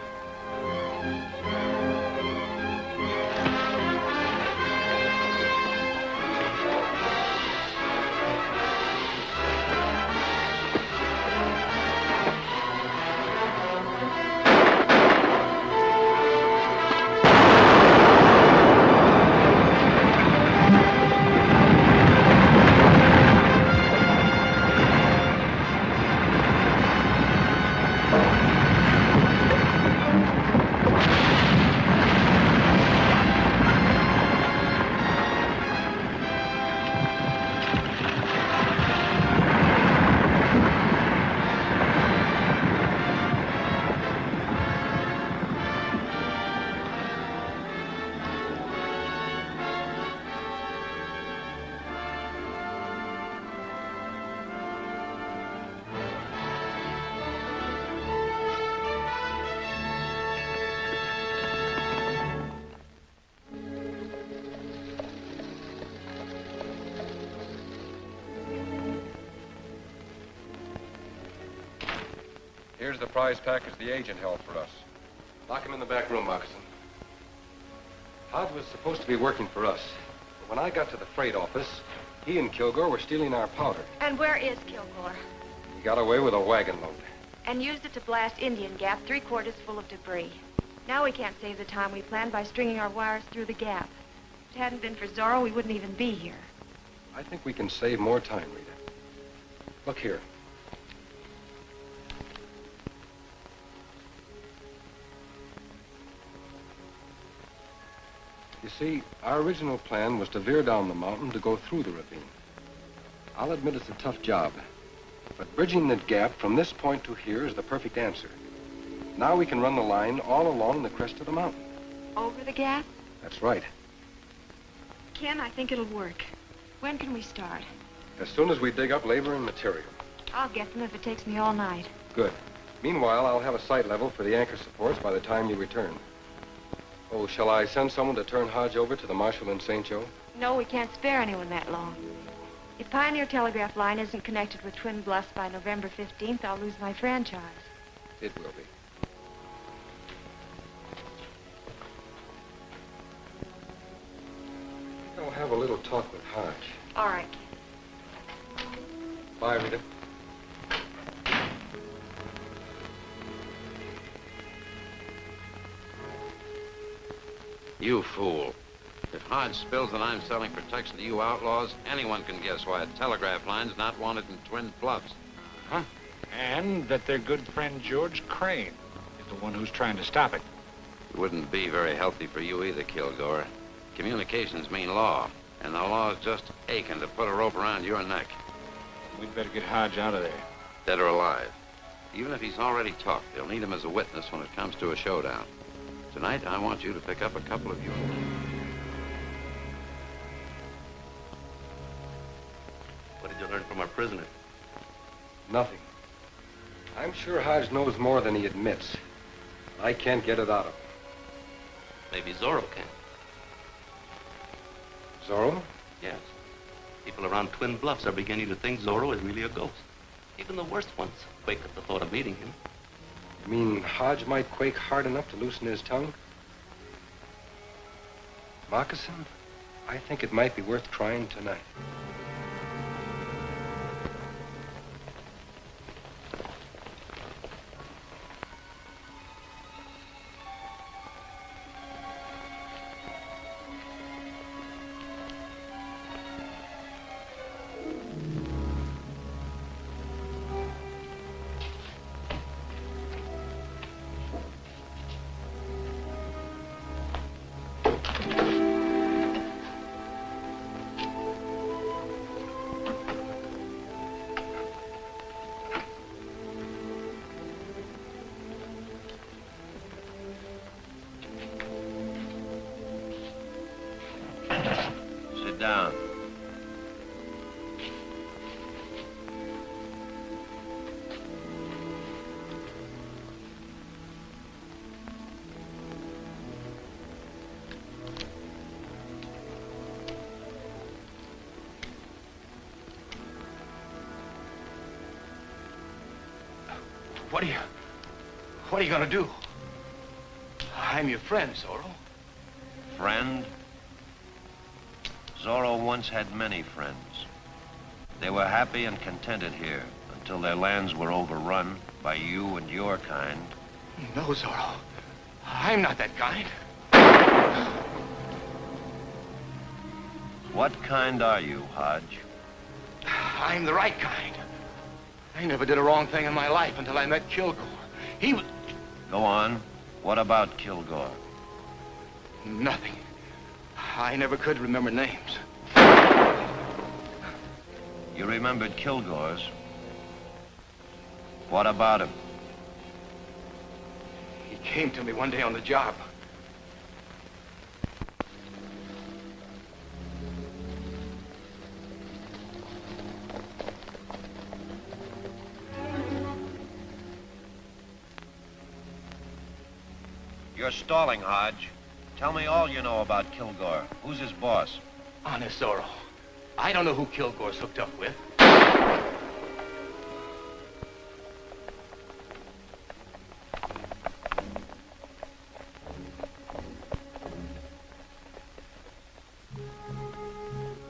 Here's the prize package the agent held for us. Lock him in the back room, Moccasin. Hodge was supposed to be working for us. But when I got to the freight office, he and Kilgore were stealing our powder. And where is Kilgore? He got away with a wagon load. And used it to blast Indian Gap 3/4 full of debris. Now we can't save the time we planned by stringing our wires through the gap. If it hadn't been for Zorro, we wouldn't even be here. I think we can save more time, Rita. Look here. You see, our original plan was to veer down the mountain to go through the ravine. I'll admit it's a tough job, but bridging the gap from this point to here is the perfect answer. Now we can run the line all along the crest of the mountain. Over the gap? That's right. Ken, I think it'll work. When can we start? As soon as we dig up labor and material. I'll get them if it takes me all night. Good. Meanwhile, I'll have a site level for the anchor supports by the time you return. Oh, shall I send someone to turn Hodge over to the marshal in St. Joe? No, we can't spare anyone that long. If Pioneer Telegraph line isn't connected with Twin Bluffs by November 15th, I'll lose my franchise. It will be. I'll have a little talk with Hodge. All right. Bye, Rita. You fool. If Hodge spills that I'm selling protection to you outlaws, anyone can guess why a telegraph line's not wanted in Twin Bluffs. Huh? And that their good friend George Crane is the one who's trying to stop it. It wouldn't be very healthy for you either, Kilgore. Communications mean law, and the law's just aching to put a rope around your neck. We'd better get Hodge out of there. Dead or alive. Even if he's already talked, they'll need him as a witness when it comes to a showdown. Tonight, I want you to pick up a couple of yours. What did you learn from our prisoner? Nothing. I'm sure Hodge knows more than he admits. I can't get it out of him. Maybe Zorro can. Zorro? Yes. People around Twin Bluffs are beginning to think Zorro is really a ghost. Even the worst ones quake at the thought of meeting him. You mean Hodge might quake hard enough to loosen his tongue? Moccasin, I think it might be worth trying tonight. Sit down. What are you gonna do? I'm your friend, Zorro. Friend? Zorro once had many friends. They were happy and contented here until their lands were overrun by you and your kind. No, Zorro. I'm not that kind. What kind are you, Hodge? I'm the right kind. I never did a wrong thing in my life until I met Kilgore. He was... Go on. What about Kilgore? Nothing. I never could remember names. You remembered Kilgore's. What about him? He came to me one day on the job. You're stalling, Hodge. Tell me all you know about Kilgore. Who's his boss? Honest, Zorro. I don't know who Kilgore's hooked up with.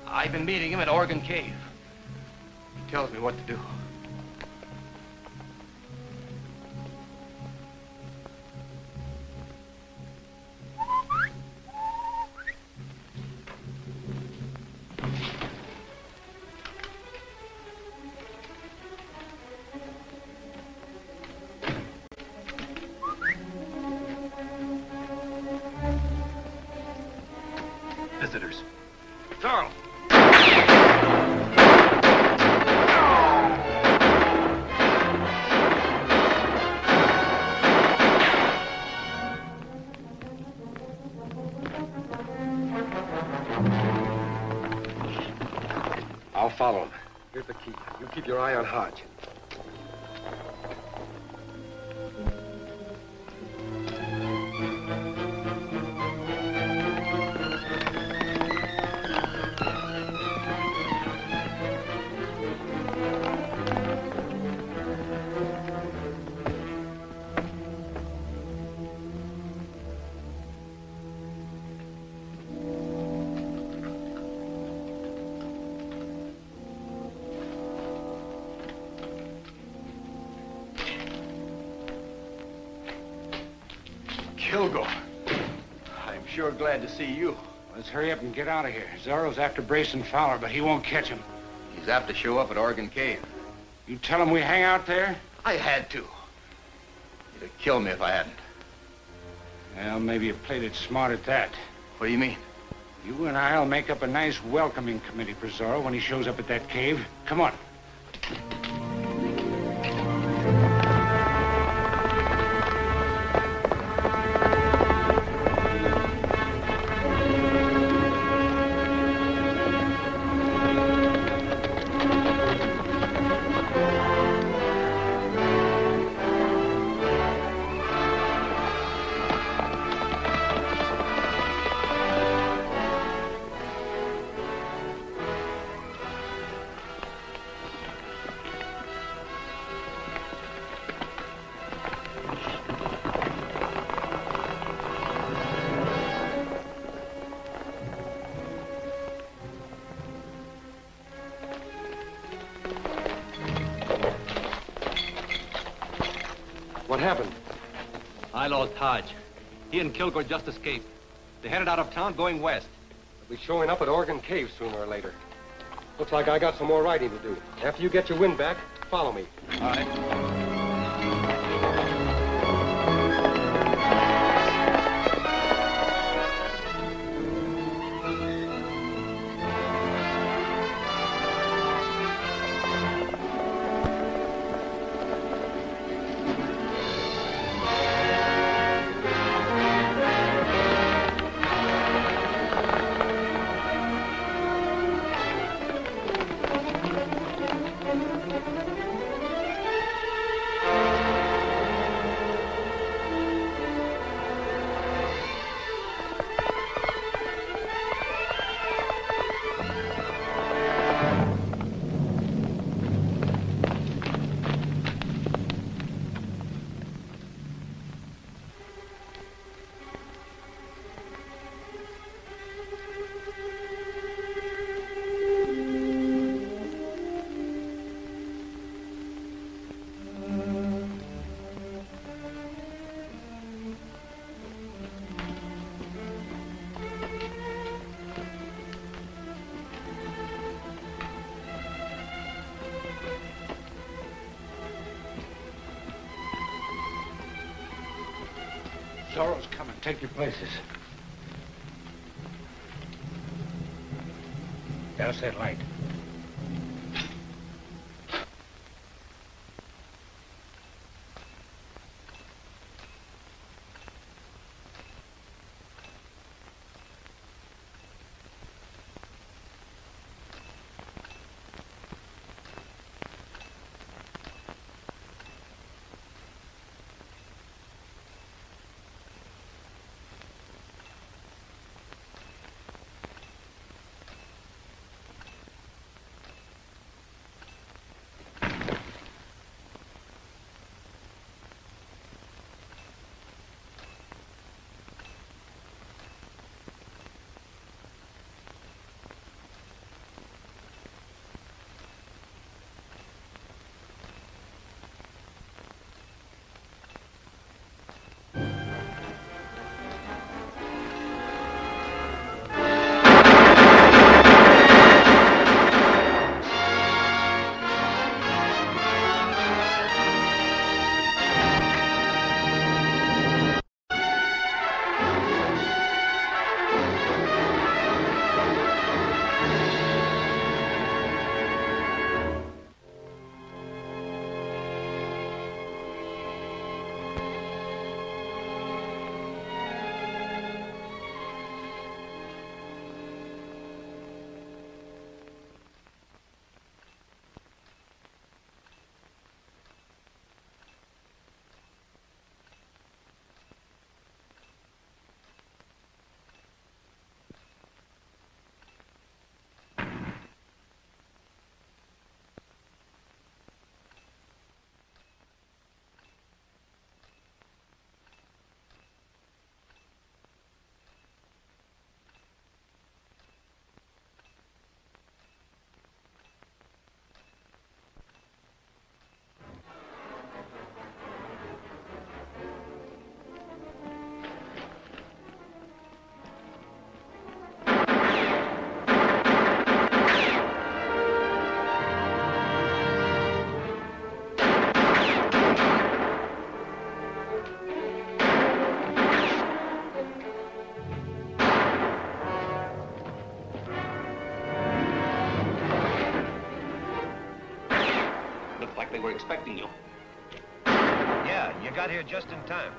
I've been meeting him at Oregon Cave. He tells me what to do. Visitors. Zorro! I'll follow him. Here's the key. You keep your eye on Hodge. Kilgore. I'm sure glad to see you. Let's hurry up and get out of here. Zorro's after Brayson Fowler, but he won't catch him. He's apt to show up at Oregon Cave. You tell him we hang out there? I had to. He'd have killed me if I hadn't. Well, maybe you played it smart at that. What do you mean? You and I'll make up a nice welcoming committee for Zorro when he shows up at that cave. Come on. What happened? I lost Hodge. He and Kilgore just escaped. They headed out of town going west. They'll be showing up at Oregon Cave sooner or later. Looks like I got some more writing to do. After you get your wind back, follow me. All right. Zorro's coming. Take your places. Douse that light. They were expecting you. Yeah, you got here just in time.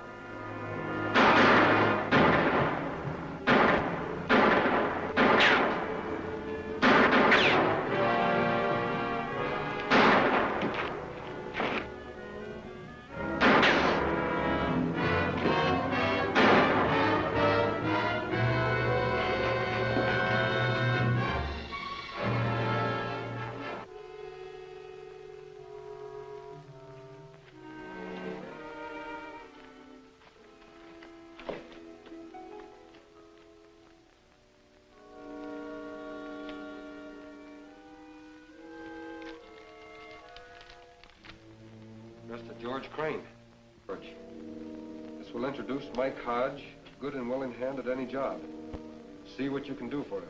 Mr. George Crane. George. This will introduce Mike Hodge, good and willing hand at any job. See what you can do for him.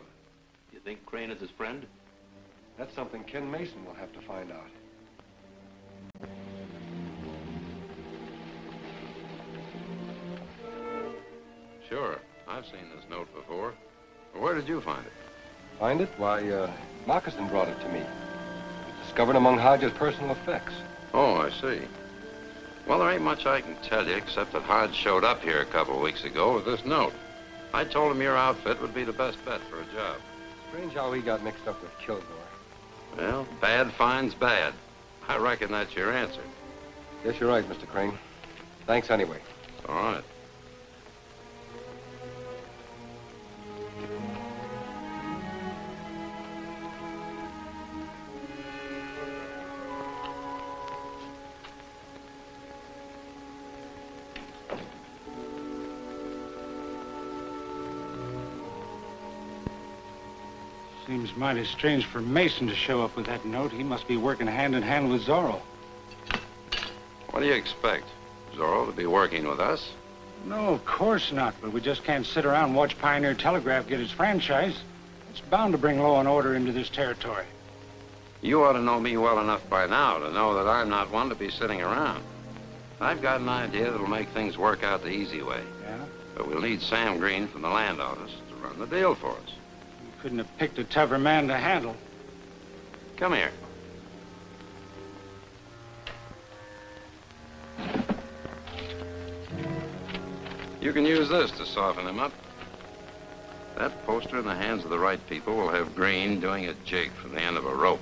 You think Crane is his friend? That's something Ken Mason will have to find out. Sure. I've seen this note before. Where did you find it? Find it? Why, Moccasin brought it to me. It was discovered among Hodge's personal effects. Oh, I see. Well, there ain't much I can tell you, except that Hodge showed up here a couple of weeks ago with this note. I told him your outfit would be the best bet for a job. Strange how he got mixed up with Kilgore. Well, bad finds bad. I reckon that's your answer. Yes, you're right, Mr. Crane. Thanks anyway. All right. Seems mighty strange for Mason to show up with that note. He must be working hand in hand with Zorro. What do you expect? Zorro to be working with us? No, of course not. But we just can't sit around and watch Pioneer Telegraph get its franchise. It's bound to bring law and order into this territory. You ought to know me well enough by now to know that I'm not one to be sitting around. I've got an idea that'll make things work out the easy way. Yeah? But we'll need Sam Green from the land office to run the deal for us. Couldn't have picked a tougher man to handle. Come here. You can use this to soften him up. That poster in the hands of the right people will have Green doing a jig from the end of a rope.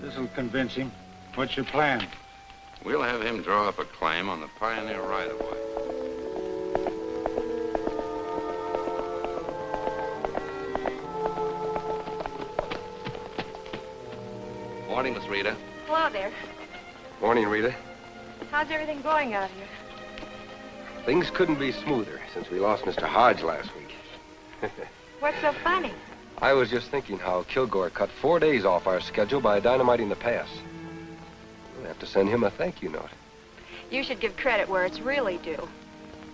This'll convince him. What's your plan? We'll have him draw up a claim on the Pioneer right-of-way. Morning, Miss Rita. Hello there. Morning, Rita. How's everything going out here? Things couldn't be smoother since we lost Mr. Hodge last week. What's so funny? I was just thinking how Kilgore cut 4 days off our schedule by dynamiting the pass. We'll have to send him a thank you note. You should give credit where it's really due.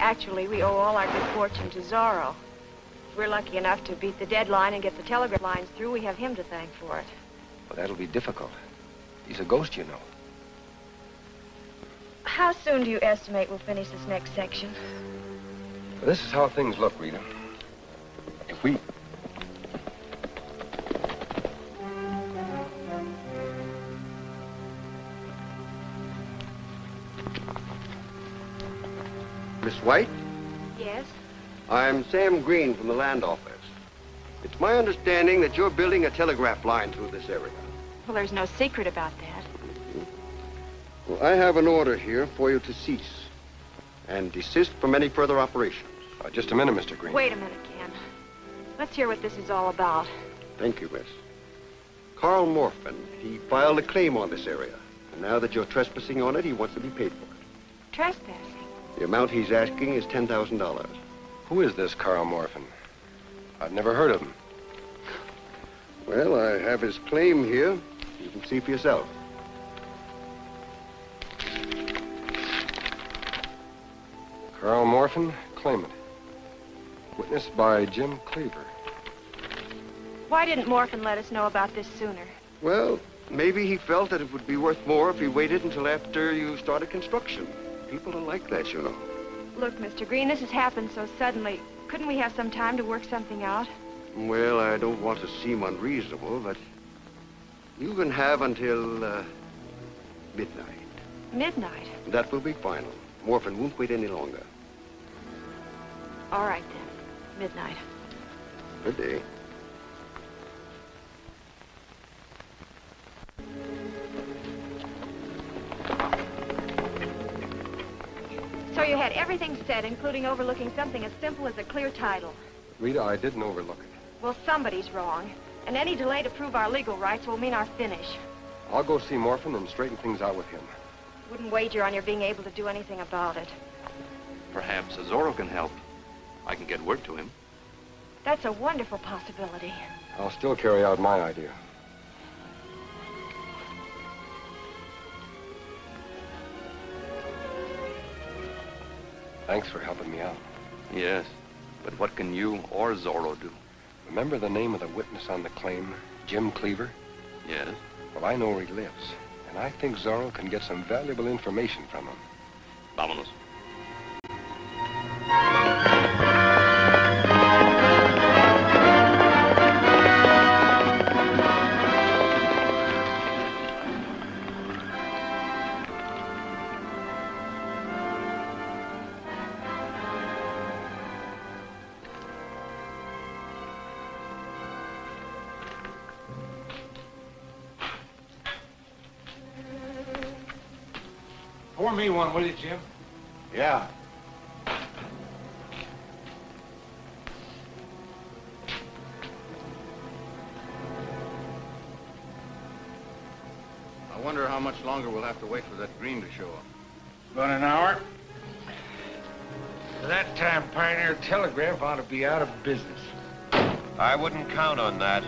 Actually, we owe all our good fortune to Zorro. If we're lucky enough to beat the deadline and get the telegraph lines through, we have him to thank for it. Well, that'll be difficult. He's a ghost, you know. How soon do you estimate we'll finish this next section? Well, this is how things look, Rita. If we... Miss White? Yes? I'm Sam Green from the land office. It's my understanding that you're building a telegraph line through this area. Well, there's no secret about that. Well, I have an order here for you to cease and desist from any further operations. Just a minute, Mr. Green. Wait a minute, Ken. Let's hear what this is all about. Thank you, miss. Carl Morphin, he filed a claim on this area. And now that you're trespassing on it, he wants to be paid for it. Trespassing? The amount he's asking is $10,000. Who is this Carl Morphin? I've never heard of him. Well, I have his claim here. You can see for yourself. Carl Morphin, claimant. Witnessed by Jim Cleaver. Why didn't Morphin let us know about this sooner? Well, maybe he felt that it would be worth more if he waited until after you started construction. People are like that, you know. Look, Mr. Green, this has happened so suddenly. Couldn't we have some time to work something out? Well, I don't want to seem unreasonable, but you can have until Midnight. Midnight? That will be final. Morphin won't wait any longer. All right, then. Midnight. Good day. So you had everything set, including overlooking something as simple as a clear title. Rita, I didn't overlook it. Well, somebody's wrong. And any delay to prove our legal rights will mean our finish. I'll go see Morphin and straighten things out with him. Wouldn't wager on your being able to do anything about it. Perhaps Zorro can help. I can get word to him. That's a wonderful possibility. I'll still carry out my idea. Thanks for helping me out. Yes, but what can you or Zorro do? Remember the name of the witness on the claim, Jim Cleaver? Yes? Well, I know where he lives, and I think Zorro can get some valuable information from him. Vámonos. Pour me one, will you, Jim? Yeah. I wonder how much longer we'll have to wait for that green to show up. About an hour. By that time, Pioneer Telegraph ought to be out of business. I wouldn't count on that.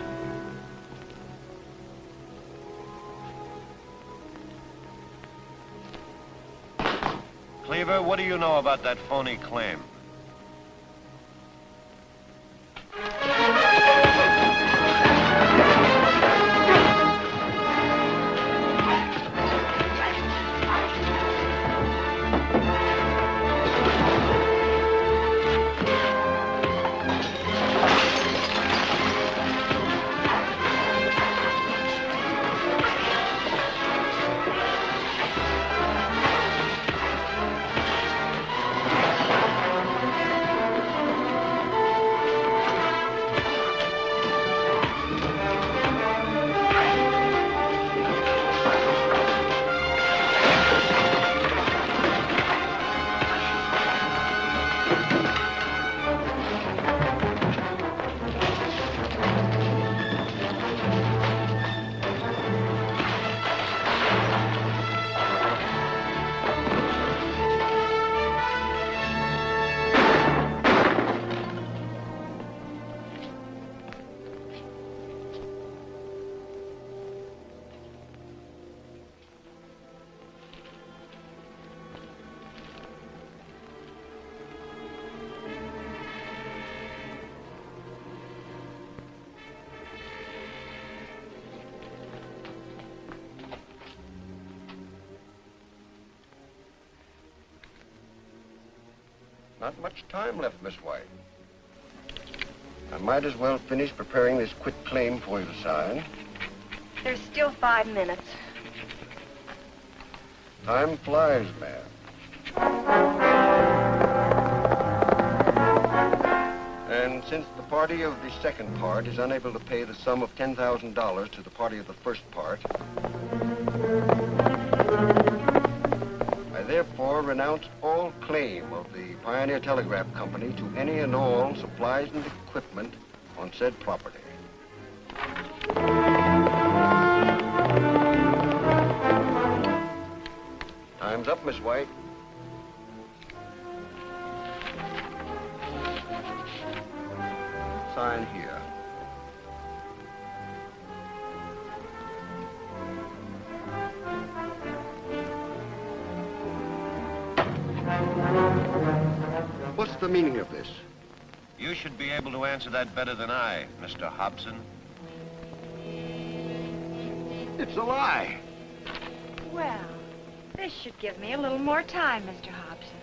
Cleaver, what do you know about that phony claim? Not much time left, Miss White. I might as well finish preparing this quit claim for you to sign. There's still 5 minutes. Time flies, ma'am. And since the party of the second part is unable to pay the sum of $10,000 to the party of the first part, I therefore renounce all claim of the Pioneer Telegraph Company to any and all supplies and equipment on said property. Time's up, Miss White. Sign here. What's the meaning of this? You should be able to answer that better than I, Mr. Hobson. It's a lie. Well, this should give me a little more time, Mr. Hobson.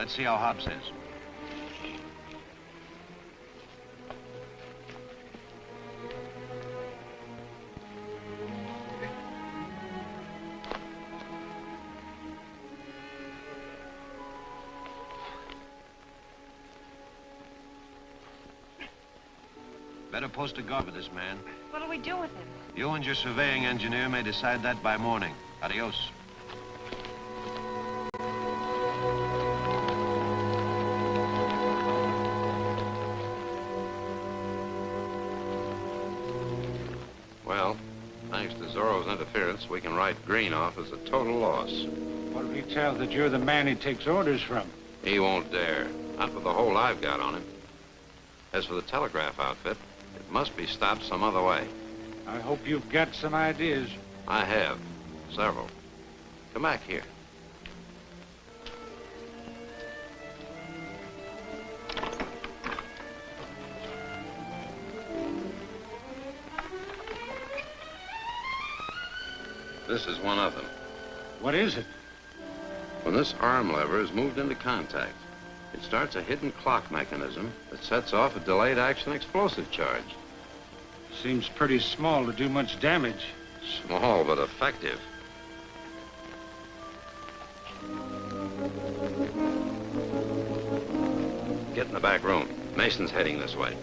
Let's see how Hobbs is. Better post a guard with this man. What'll we do with him? You and your surveying engineer may decide that by morning. Adios. Well, thanks to Zorro's interference, we can write Green off as a total loss. What'll he tell that you're the man he takes orders from? He won't dare. Not with the hold I've got on him. As for the telegraph outfit, it must be stopped some other way. I hope you've got some ideas. I have. Several. Come back here. This is one of them. What is it? When this arm lever is moved into contact, it starts a hidden clock mechanism that sets off a delayed action explosive charge. Seems pretty small to do much damage. Small, but effective. Get in the back room. Mason's heading this way.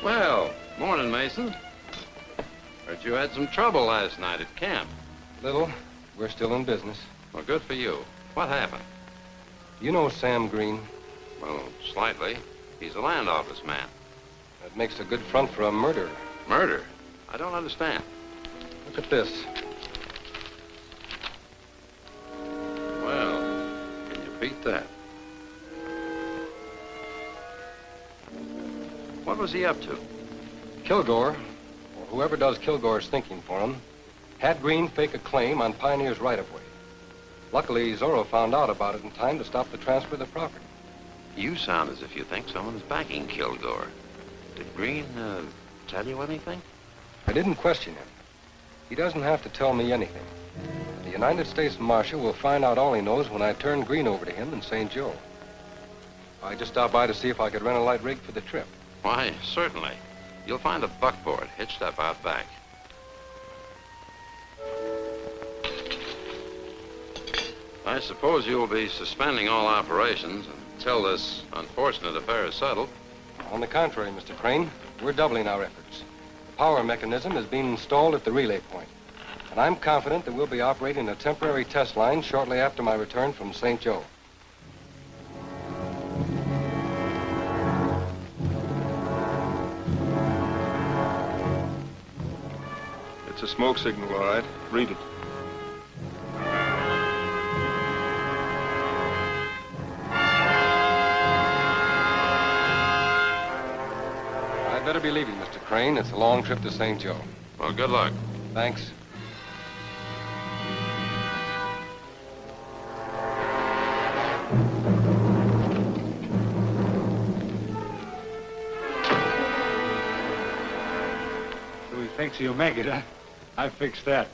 Well, morning, Mason. Heard you had some trouble last night at camp. Little. We're still in business. Well, good for you. What happened? You know Sam Green? Well, slightly. He's a land office man. That makes a good front for a murderer. Murder? I don't understand. Look at this. Well, can you beat that? What was he up to? Kilgore, or whoever does Kilgore's thinking for him, had Green fake a claim on Pioneer's right-of-way. Luckily, Zorro found out about it in time to stop the transfer of the property. You sound as if you think someone's backing Kilgore. Did Green, tell you anything? I didn't question him. He doesn't have to tell me anything. The United States Marshal will find out all he knows when I turn Green over to him in St. Joe. I just stopped by to see if I could rent a light rig for the trip. Why, certainly. You'll find a buckboard hitched up out back. I suppose you'll be suspending all operations until this unfortunate affair is settled. On the contrary, Mr. Crane, we're doubling our efforts. The power mechanism is being installed at the relay point, and I'm confident that we'll be operating a temporary test line shortly after my return from St. Joe. It's a smoke signal, all right. Read it. I'd better be leaving, Mr. Crane. It's a long trip to St. Joe. Well, good luck. Thanks. So he thinks he'll make it, huh? I fixed that.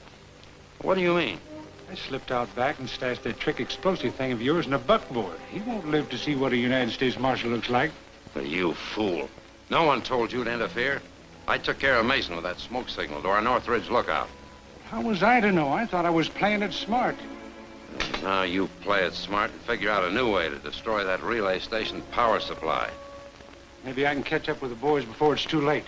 What do you mean? I slipped out back and stashed that trick explosive thing of yours in a buckboard. He won't live to see what a United States Marshal looks like. You fool. No one told you to interfere. I took care of Mason with that smoke signal to our Northridge lookout. How was I to know? I thought I was playing it smart. Now you play it smart and figure out a new way to destroy that relay station power supply. Maybe I can catch up with the boys before it's too late.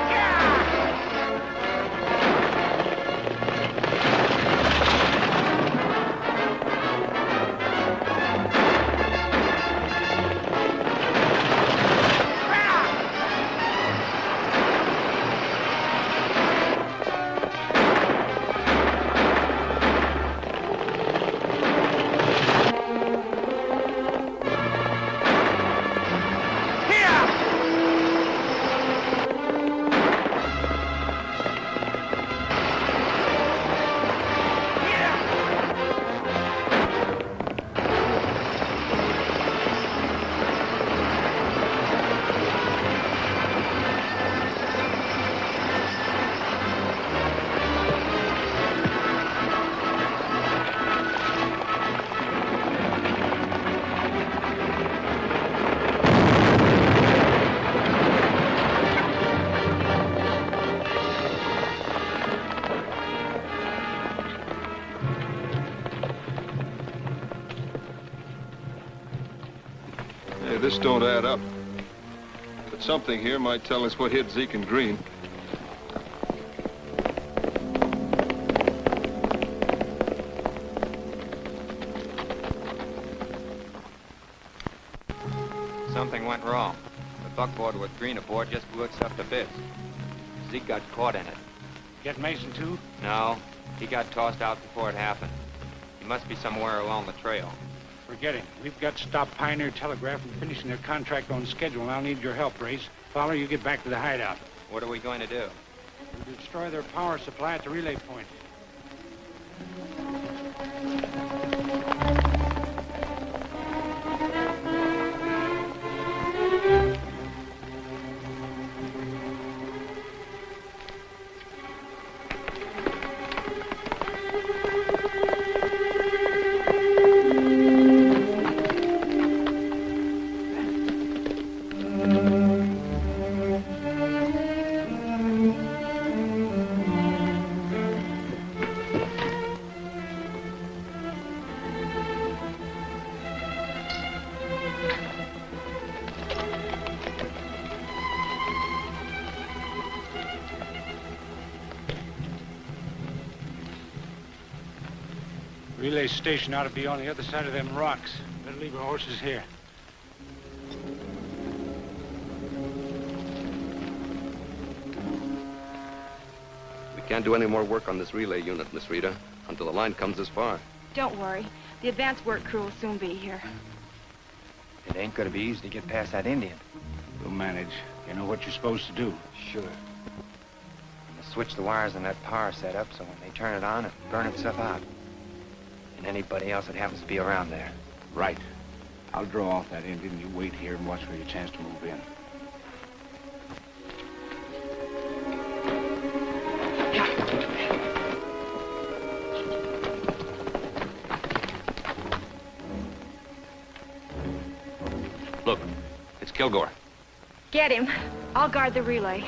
Yeah! This don't add up. But something here might tell us what hit Zeke and Green. Something went wrong. The buckboard with Green aboard just blew itself to bits. Zeke got caught in it. Get Mason, too? No, he got tossed out before it happened. He must be somewhere along the trail. Forget him. We've got to stop Pioneer Telegraph from finishing their contract on schedule, and I'll need your help, Race. Fowler, you get back to the hideout. What are we going to do? We'll destroy their power supply at the relay point. Relay station ought to be on the other side of them rocks. Better leave our horses here. We can't do any more work on this relay unit, Miss Rita, until the line comes this far. Don't worry. The advance work crew will soon be here. It ain't gonna be easy to get past that Indian. We'll manage. You know what you're supposed to do. Sure. We'll switch the wires on that power setup so when they turn it on, it'll burn itself out. And anybody else that happens to be around there. Right. I'll draw off that Indian. You wait here and watch for your chance to move in. Look, it's Kilgore. Get him. I'll guard the relay.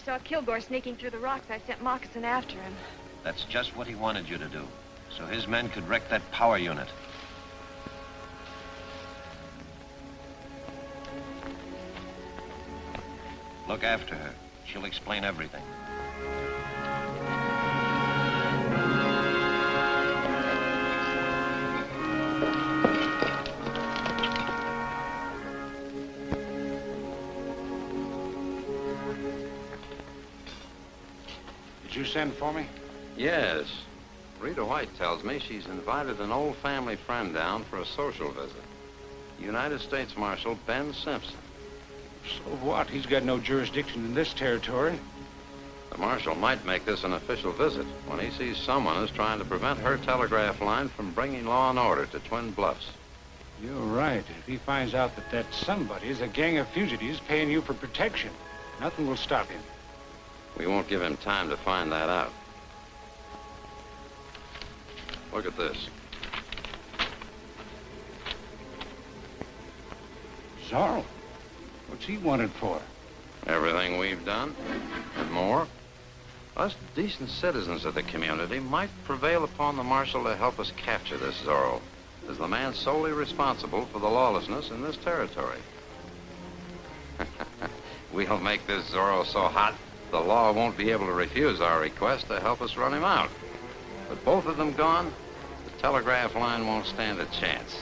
saw Kilgore sneaking through the rocks, I sent Moccasin after him. That's just what he wanted you to do, so his men could wreck that power unit. Look after her. She'll explain everything. Did you send for me? Yes. Rita White tells me she's invited an old family friend down for a social visit. United States Marshal Ben Simpson. So what? He's got no jurisdiction in this territory. The marshal might make this an official visit when he sees someone is trying to prevent her telegraph line from bringing law and order to Twin Bluffs. You're right. If he finds out that somebody is a gang of fugitives paying you for protection, nothing will stop him. We won't give him time to find that out. Look at this. Zorro? What's he wanted for? Everything we've done, and more. Us decent citizens of the community might prevail upon the marshal to help us capture this Zorro, as the man solely responsible for the lawlessness in this territory. We'll make this Zorro so hot, the law won't be able to refuse our request to help us run him out. With both of them gone, the telegraph line won't stand a chance.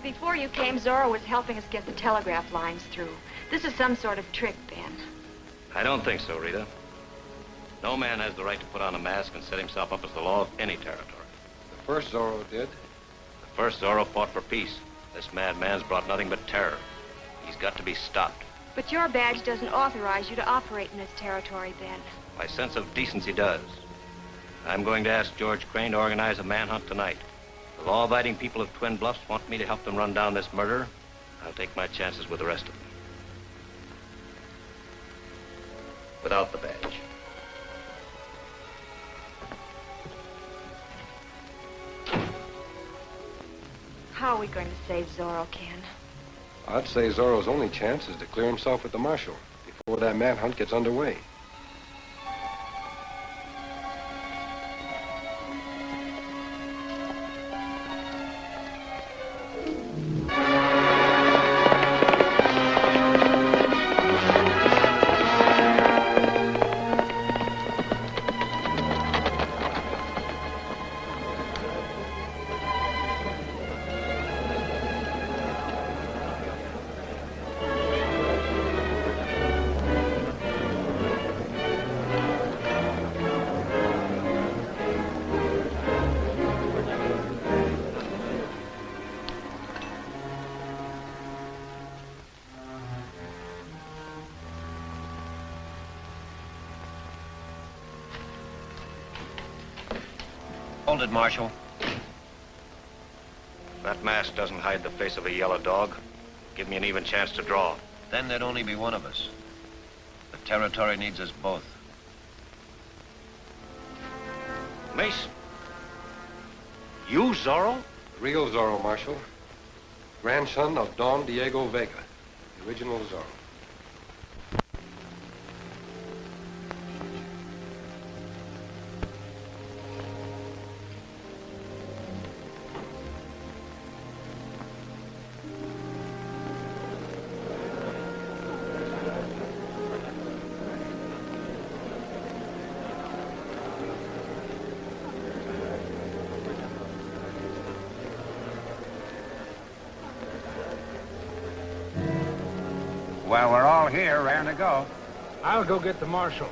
Before you came, Zorro was helping us get the telegraph lines through. This is some sort of trick, Ben. I don't think so, Rita. No man has the right to put on a mask and set himself up as the law of any territory. The first Zorro did. The first Zorro fought for peace. This madman's brought nothing but terror. He's got to be stopped. But your badge doesn't authorize you to operate in this territory, Ben. My sense of decency does. I'm going to ask George Crane to organize a manhunt tonight. The law-abiding people of Twin Bluffs want me to help them run down this murderer. I'll take my chances with the rest of them. Without the badge. How are we going to save Zorro, Ken? I'd say Zorro's only chance is to clear himself with the marshal before that manhunt gets underway. Hold it, Marshal. If that mask doesn't hide the face of a yellow dog, give me an even chance to draw. Then there'd only be one of us. The territory needs us both. Mace? You, Zorro? Real Zorro, Marshal. Grandson of Don Diego Vega, the original Zorro. Well, we're all here, raring to go. I'll go get the marshal.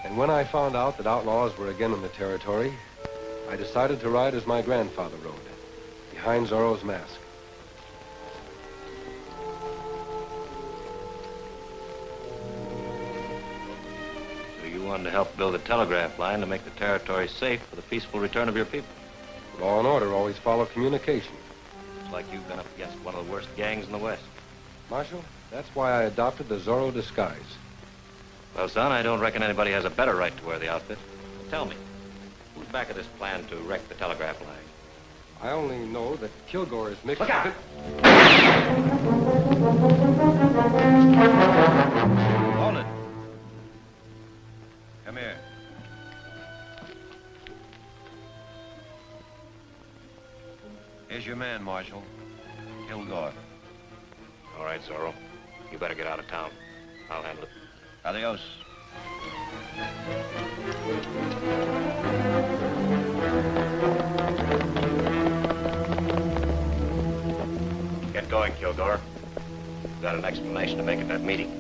And when I found out that outlaws were again in the territory, I decided to ride as my grandfather rode, behind Zorro's mask. So you wanted to help build a telegraph line to make the territory safe for the peaceful return of your people? Law and order always follow communication. It's like you've been up against one of the worst gangs in the West. Marshal, that's why I adopted the Zorro disguise. Well, son, I don't reckon anybody has a better right to wear the outfit. But tell me, who's back of this plan to wreck the telegraph line? I only know that Kilgore is mixed... Look out! Hold it. Come here. Here's your man, Marshal. Kilgore. All right, Zorro. You better get out of town. I'll handle it. Adios. Get going, Kilgore. You've got an explanation to make at that meeting.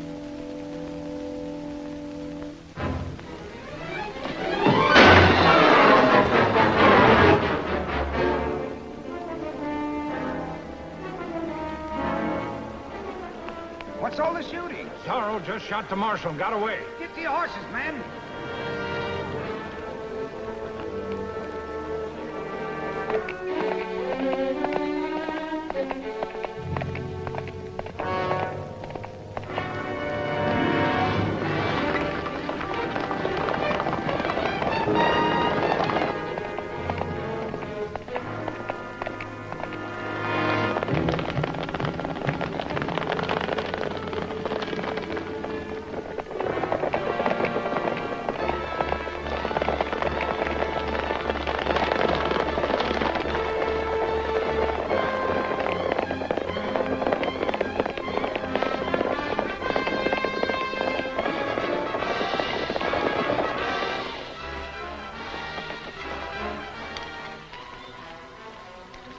What's all the shooting? Zorro just shot the marshal and got away. Get to your horses, men.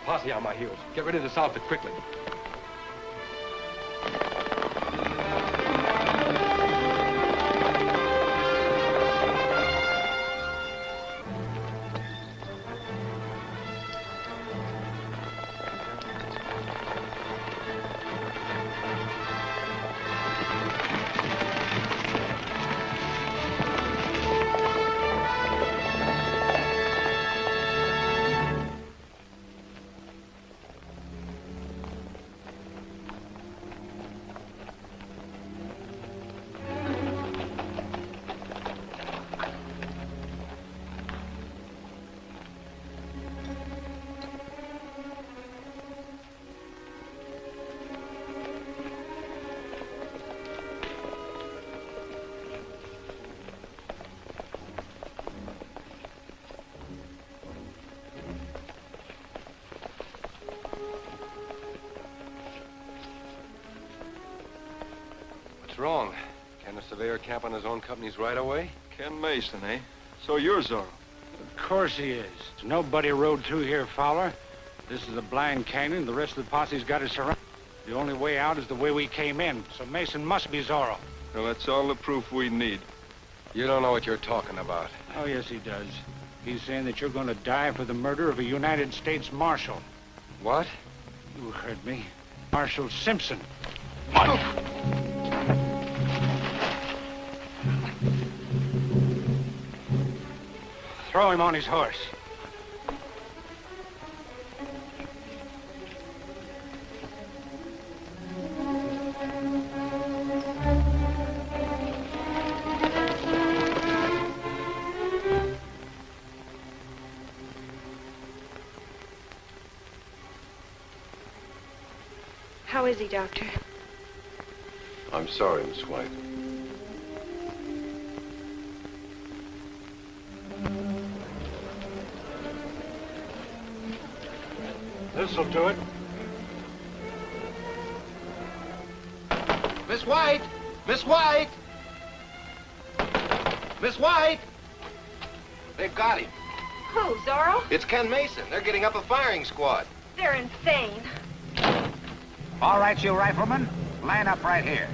Posse on my heels. Get rid of this outfit quickly. What's wrong? Can the surveyor camp on his own company's right away? Ken Mason, eh? So you're Zorro. Of course he is. Nobody rode through here, Fowler. This is a blind canyon. The rest of the posse's got it surrounded. The only way out is the way we came in, so Mason must be Zorro. Well, that's all the proof we need. You don't know what you're talking about. Oh, yes, he does. He's saying that you're going to die for the murder of a United States Marshal. What? You heard me. Marshal Simpson. Throw him on his horse. How is he, Doctor? I'm sorry, Miss White. This'll do it. Miss White! Miss White! Miss White! They've got him. Who, Zorro? It's Ken Mason. They're getting up a firing squad. They're insane. All right, you riflemen, line up right here.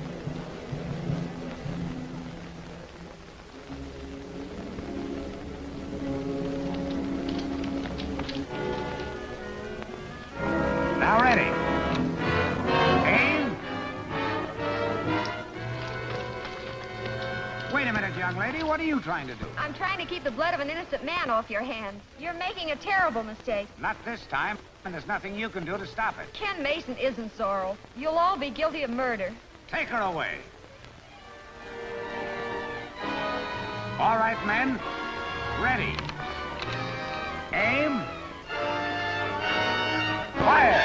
Now ready. Aim. Wait a minute, young lady. What are you trying to do? I'm trying to keep the blood of an innocent man off your hands. You're making a terrible mistake. Not this time, and there's nothing you can do to stop it. Ken Mason isn't Zorro. You'll all be guilty of murder. Take her away. All right, men. Ready. Aim. Fire!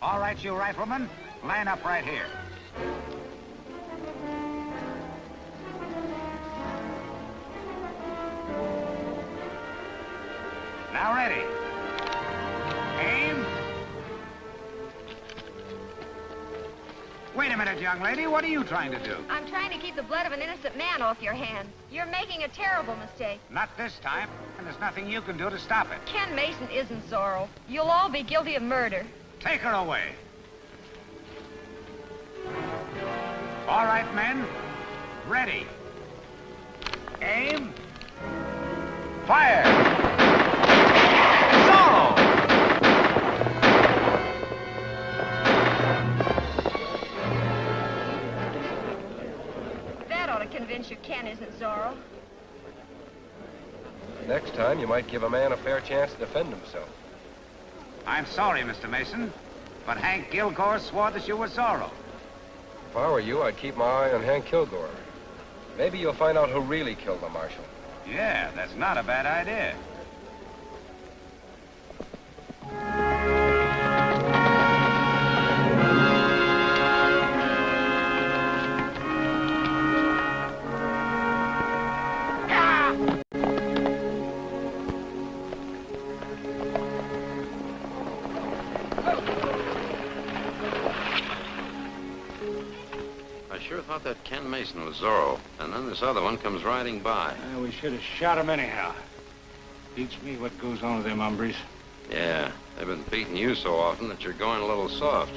All right, you riflemen, line up right here. Now ready. Aim. Wait a minute, young lady. What are you trying to do? I'm trying to keep the blood of an innocent man off your hands. You're making a terrible mistake. Not this time, and there's nothing you can do to stop it. Ken Mason isn't Zorro. You'll all be guilty of murder. Take her away. All right, men. Ready. Aim. Fire! Zorro! That ought to convince you Ken isn't Zorro. Next time, you might give a man a fair chance to defend himself. I'm sorry, Mr. Mason, but Hank Kilgore swore that you were Zorro. If I were you, I'd keep my eye on Hank Kilgore. Maybe you'll find out who really killed the marshal. Yeah, that's not a bad idea. I sure thought that Ken Mason was Zorro, and then this other one comes riding by. We should have shot him anyhow. Beats me what goes on with them hombres. Yeah, they've been beating you so often that you're going a little soft.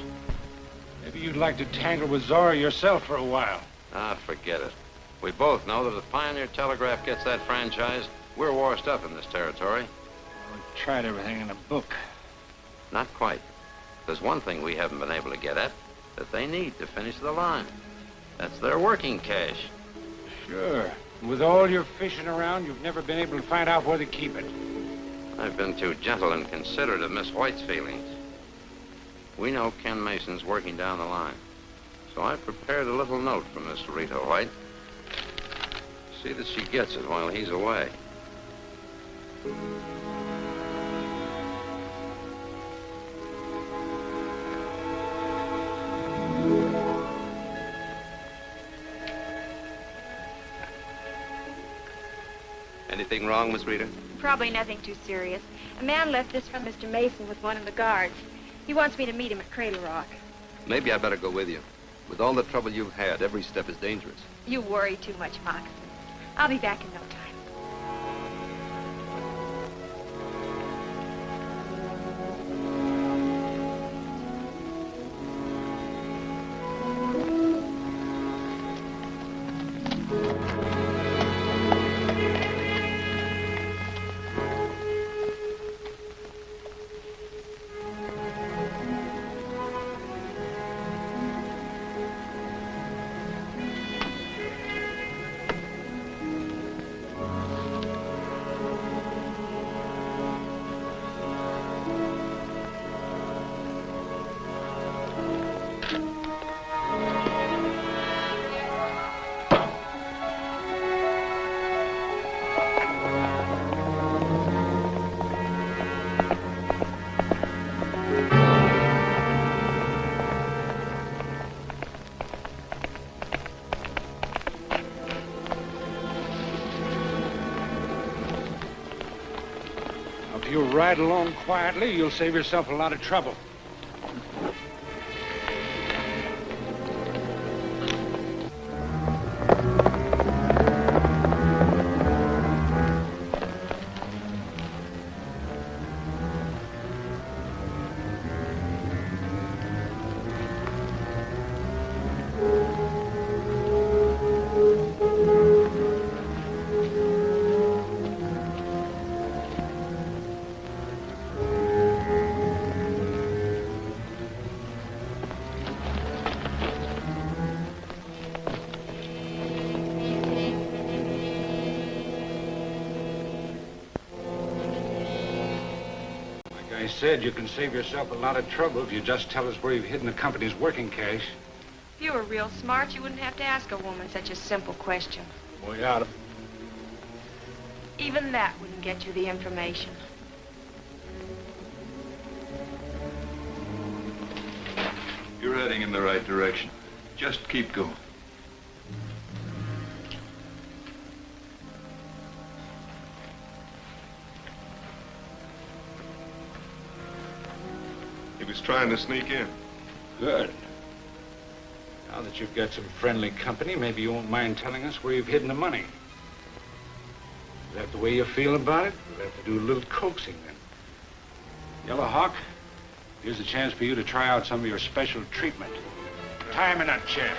Maybe you'd like to tangle with Zorro yourself for a while. Ah, forget it. We both know that if Pioneer Telegraph gets that franchise, we're washed up in this territory. We've tried everything in the book. Not quite. There's one thing we haven't been able to get at that they need to finish the line. That's their working cash. Sure. With all your fishing around, you've never been able to find out where to keep it. I've been too gentle and considerate of Miss White's feelings. We know Ken Mason's working down the line. So I prepared a little note for Miss Rita White. See that she gets it while he's away. Anything wrong, Miss Rita? Probably nothing too serious. A man left this from Mr. Mason with one of the guards. He wants me to meet him at Cradle Rock. Maybe I better go with you. With all the trouble you've had, every step is dangerous. You worry too much, Moccasin. I'll be back in no time. you ride along quietly, you'll save yourself a lot of trouble. I said you can save yourself a lot of trouble if you just tell us where you've hidden the company's working cash. If you were real smart, you wouldn't have to ask a woman such a simple question. Boy, out of... Even that wouldn't get you the information. You're heading in the right direction. Just keep going. He was trying to sneak in. Good. Now that you've got some friendly company, maybe you won't mind telling us where you've hidden the money. Is that the way you feel about it? We'll have to do a little coaxing then. Yellow Hawk, here's a chance for you to try out some of your special treatment. Tie him in that chair.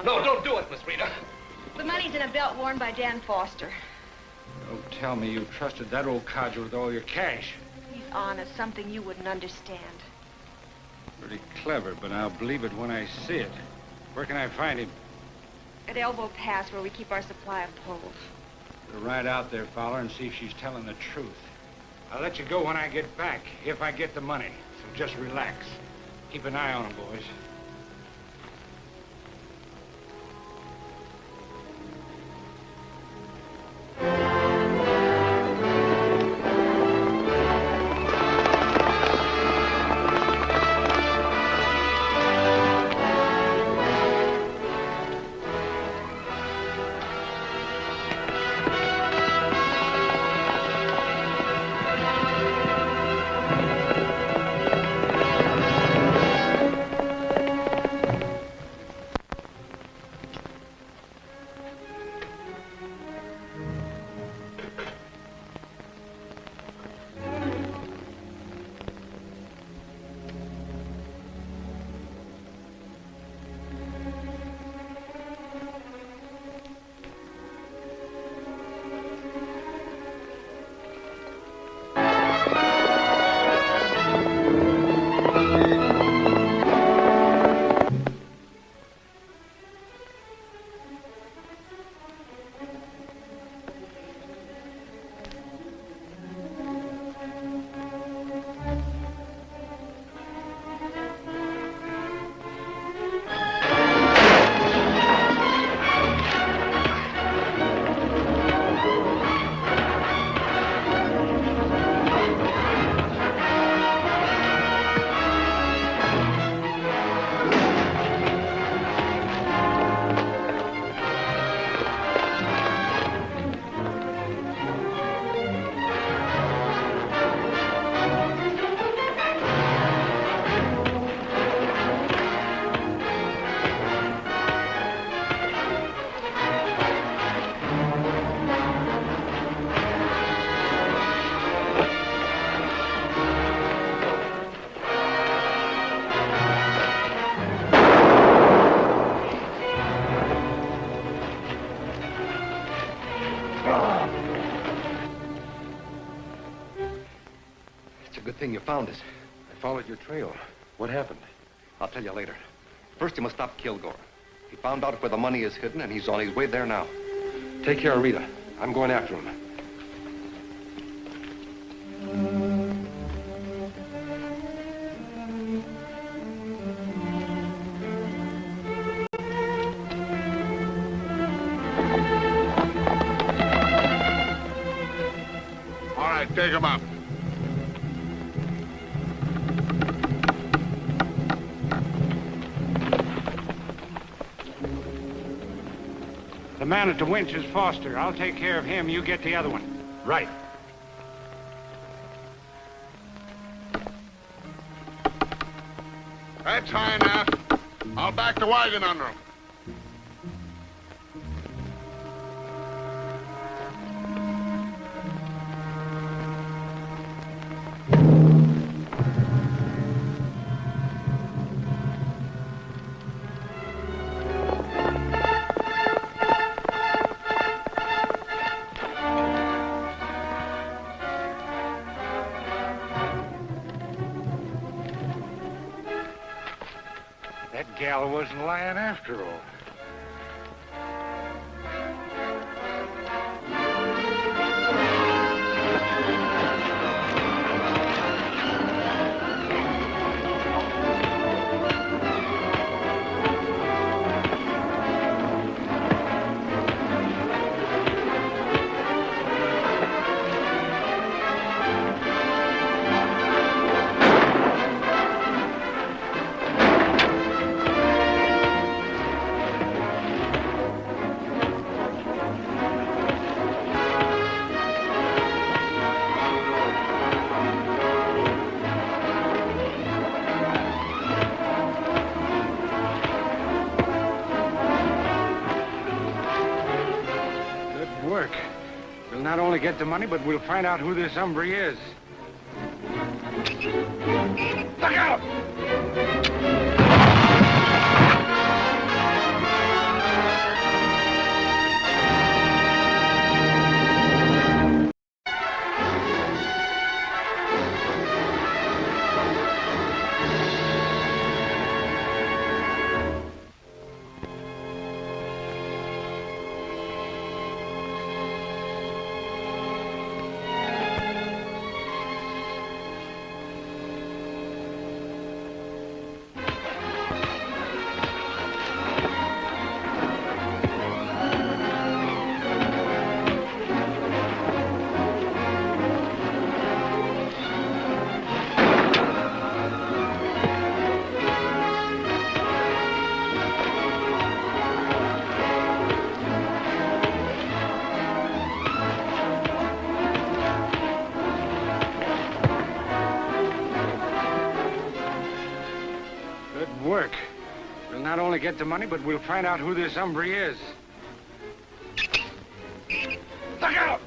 No, don't do it, Miss Rita. The money's in a belt worn by Dan Foster. Don't tell me you trusted that old codger with all your cash. He's honest, something you wouldn't understand. Pretty clever, but I'll believe it when I see it. Where can I find him? At Elbow Pass, where we keep our supply of poles. We'll ride out there, Fowler, and see if she's telling the truth. I'll let you go when I get back, if I get the money. So just relax. Keep an eye on him, boys. Good thing you found us. I followed your trail. What happened? I'll tell you later. First, you must stop Kilgore. He found out where the money is hidden, and he's on his way there now. Take care of Rita. I'm going after him. All right, take him up. The man at the winch is Foster. I'll take care of him. You get the other one. Right. That's high enough. I'll back the wagon under him. That gal wasn't lying after all. We'll not only get the money, but we'll find out who this hombre is. Look out! Work. We'll not only get the money, but we'll find out who this hombre is. Look out!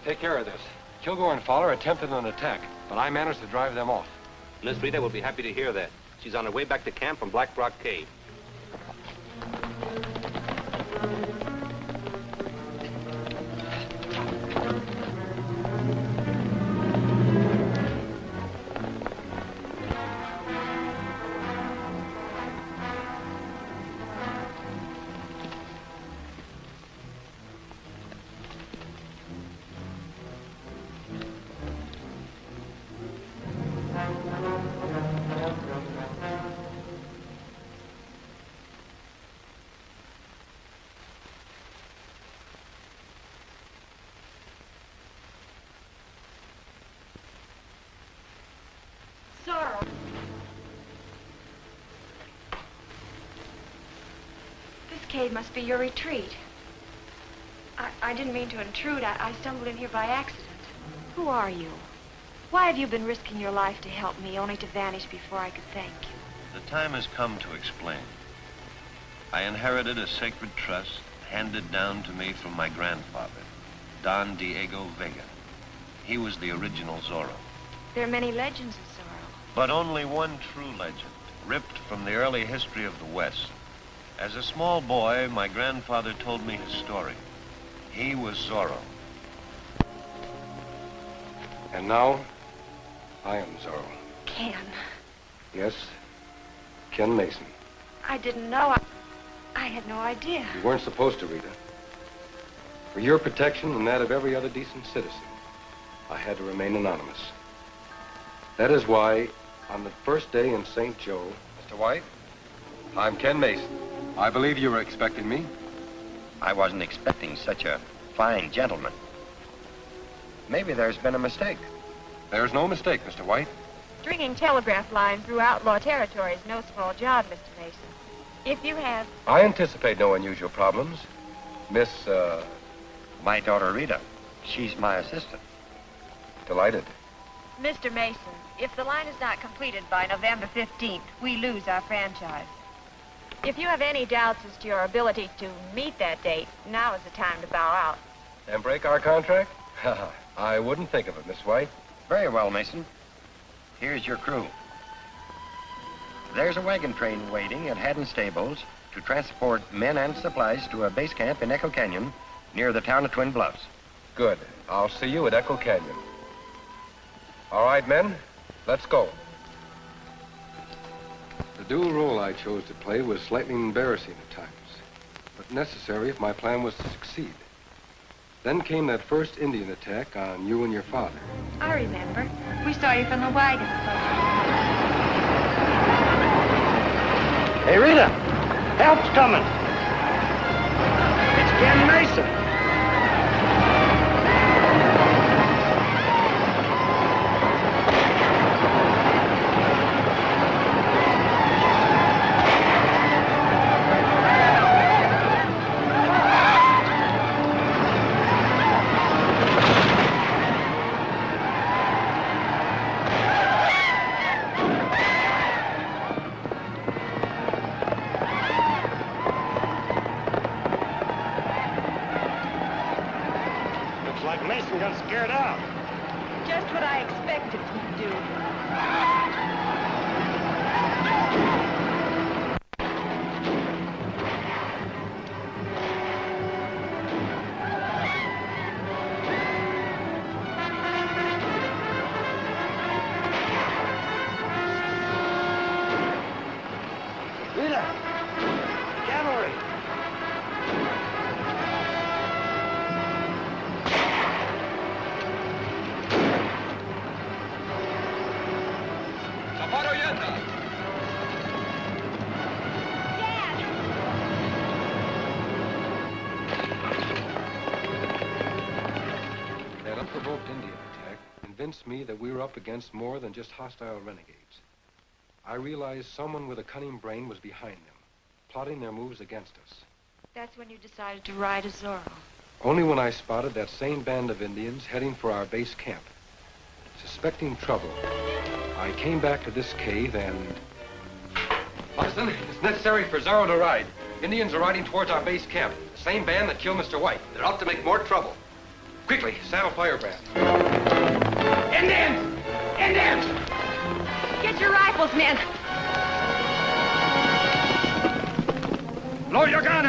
Take care of this. Kilgore and Fowler attempted an attack, but I managed to drive them off. Miss Rita will be happy to hear that. She's on her way back to camp from Black Rock Cave. Zorro. This cave must be your retreat. I didn't mean to intrude. I stumbled in here by accident. Who are you? Why have you been risking your life to help me, only to vanish before I could thank you? The time has come to explain. I inherited a sacred trust handed down to me from my grandfather, Don Diego Vega. He was the original Zorro. There are many legends of Zorro. But only one true legend, ripped from the early history of the West. As a small boy, my grandfather told me his story. He was Zorro. And now, I am Zorro. Ken, Yes, Ken Mason. I didn't know. I had no idea. You weren't supposed to, Rita. For your protection and that of every other decent citizen, I had to remain anonymous. That is why, on the first day in St. Joe... Mr. White, I'm Ken Mason. I believe you were expecting me. I wasn't expecting such a fine gentleman. Maybe there's been a mistake. There's no mistake, Mr. White. Stringing telegraph lines through outlaw territory is no small job, Mr. Mason. If you have... I anticipate no unusual problems. Miss, My daughter, Rita. She's my assistant. Delighted. Mr. Mason, if the line is not completed by November 15th, we lose our franchise. If you have any doubts as to your ability to meet that date, now is the time to bow out. And break our contract? I wouldn't think of it, Miss White. Very well, Mason. Here's your crew. There's a wagon train waiting at Haddon Stables to transport men and supplies to a base camp in Echo Canyon near the town of Twin Bluffs. Good. I'll see you at Echo Canyon. All right, men, let's go. The dual role I chose to play was slightly embarrassing at times, but necessary if my plan was to succeed. Then came that first Indian attack on you and your father. I remember. We saw you from the wagon. Hey, Rita, help's coming. It's Ken Mason. Mason got scared out. Just what I expected him to do. Rita! Cavalry! That unprovoked Indian attack convinced me that we were up against more than just hostile renegades. I realized someone with a cunning brain was behind them, plotting their moves against us. That's when you decided to ride as Zorro. Only when I spotted that same band of Indians heading for our base camp. Suspecting trouble, I came back to this cave and... Buxton, it's necessary for Zorro to ride. Indians are riding towards our base camp. The same band that killed Mr. White. They're out to make more trouble. Quickly, saddle firebrand. Indians! Indians! Get your rifles, men. Load your gun!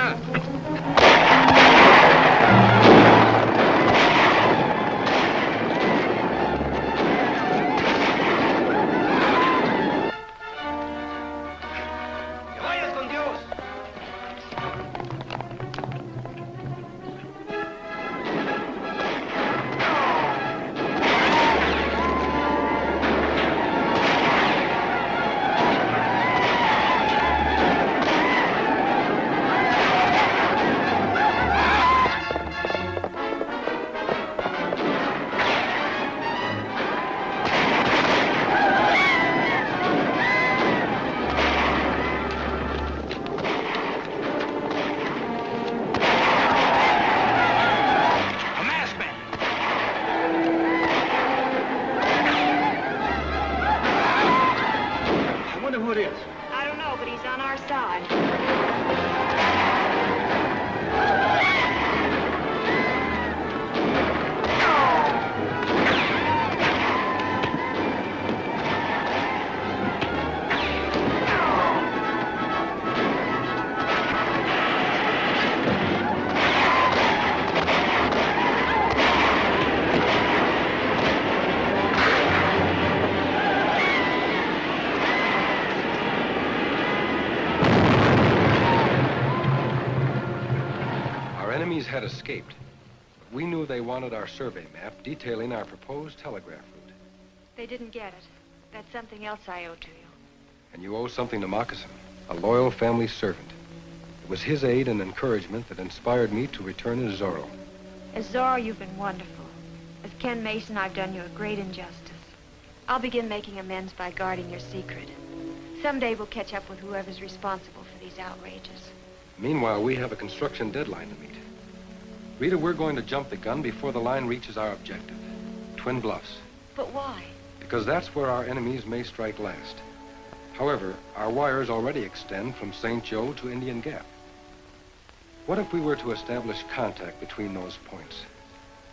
had escaped. But we knew they wanted our survey map detailing our proposed telegraph route. They didn't get it. That's something else I owe to you. And you owe something to Moccasin, a loyal family servant. It was his aid and encouragement that inspired me to return as Zorro. As Zorro, you've been wonderful. As Ken Mason, I've done you a great injustice. I'll begin making amends by guarding your secret. Someday we'll catch up with whoever's responsible for these outrages. Meanwhile, we have a construction deadline to meet. Rita, we're going to jump the gun before the line reaches our objective, Twin Bluffs. But why? Because that's where our enemies may strike last. However, our wires already extend from St. Joe to Indian Gap. What if we were to establish contact between those points?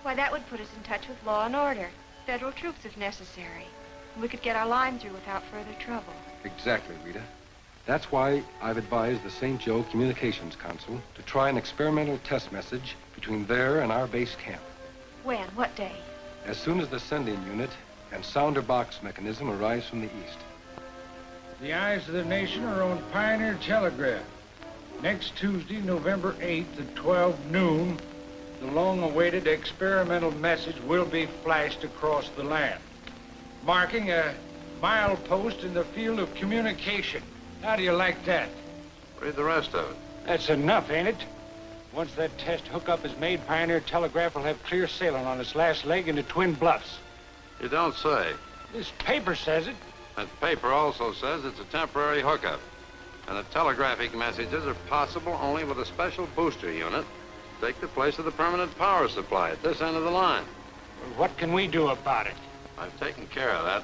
Why, that would put us in touch with law and order. Federal troops if necessary. We could get our line through without further trouble. Exactly, Rita. That's why I've advised the St. Joe Communications Council to try an experimental test message between there and our base camp. When? What day? As soon as the sending unit and sounder box mechanism arrives from the east. The eyes of the nation are on Pioneer Telegraph. Next Tuesday, November 8th at 12 noon, the long-awaited experimental message will be flashed across the land, marking a milepost in the field of communication. How do you like that? Read the rest of it. That's enough, ain't it? Once that test hookup is made, Pioneer Telegraph will have clear sailing on its last leg into Twin Bluffs. You don't say. This paper says it. That paper also says it's a temporary hookup. And the telegraphic messages are possible only with a special booster unit to take the place of the permanent power supply at this end of the line. Well, what can we do about it? I've taken care of that.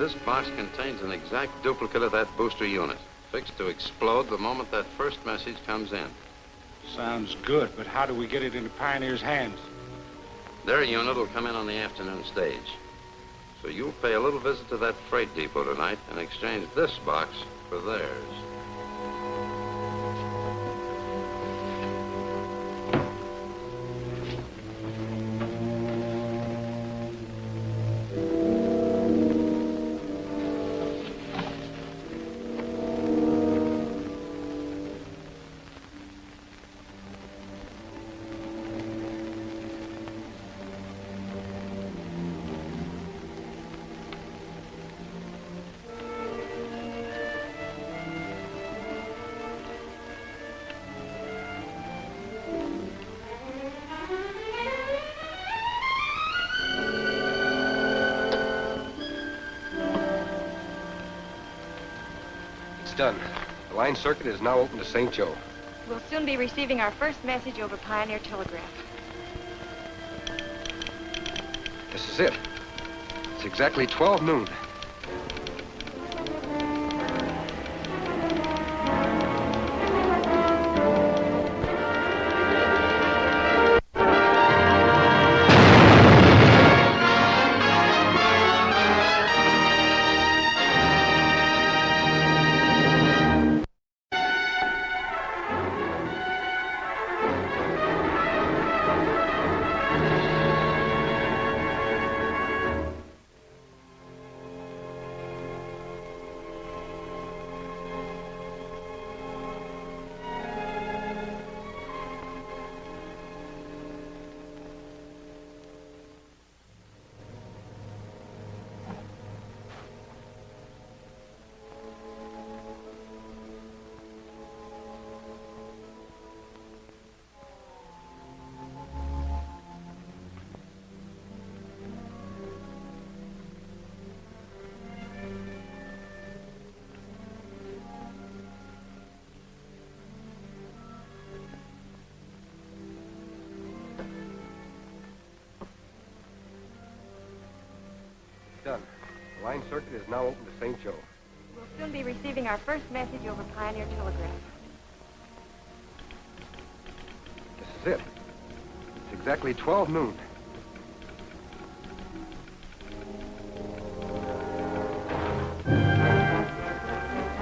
This box contains an exact duplicate of that booster unit, fixed to explode the moment that first message comes in. Sounds good, but how do we get it into Pioneer's hands? Their unit will come in on the afternoon stage. So you'll pay a little visit to that freight depot tonight and exchange this box for theirs. Done. The line circuit is now open to St. Joe. We'll soon be receiving our first message over Pioneer Telegraph. This is it. It's exactly 12 noon. Done. The line circuit is now open to St. Joe. We'll soon be receiving our first message over Pioneer Telegraph. This is it. It's exactly 12 noon.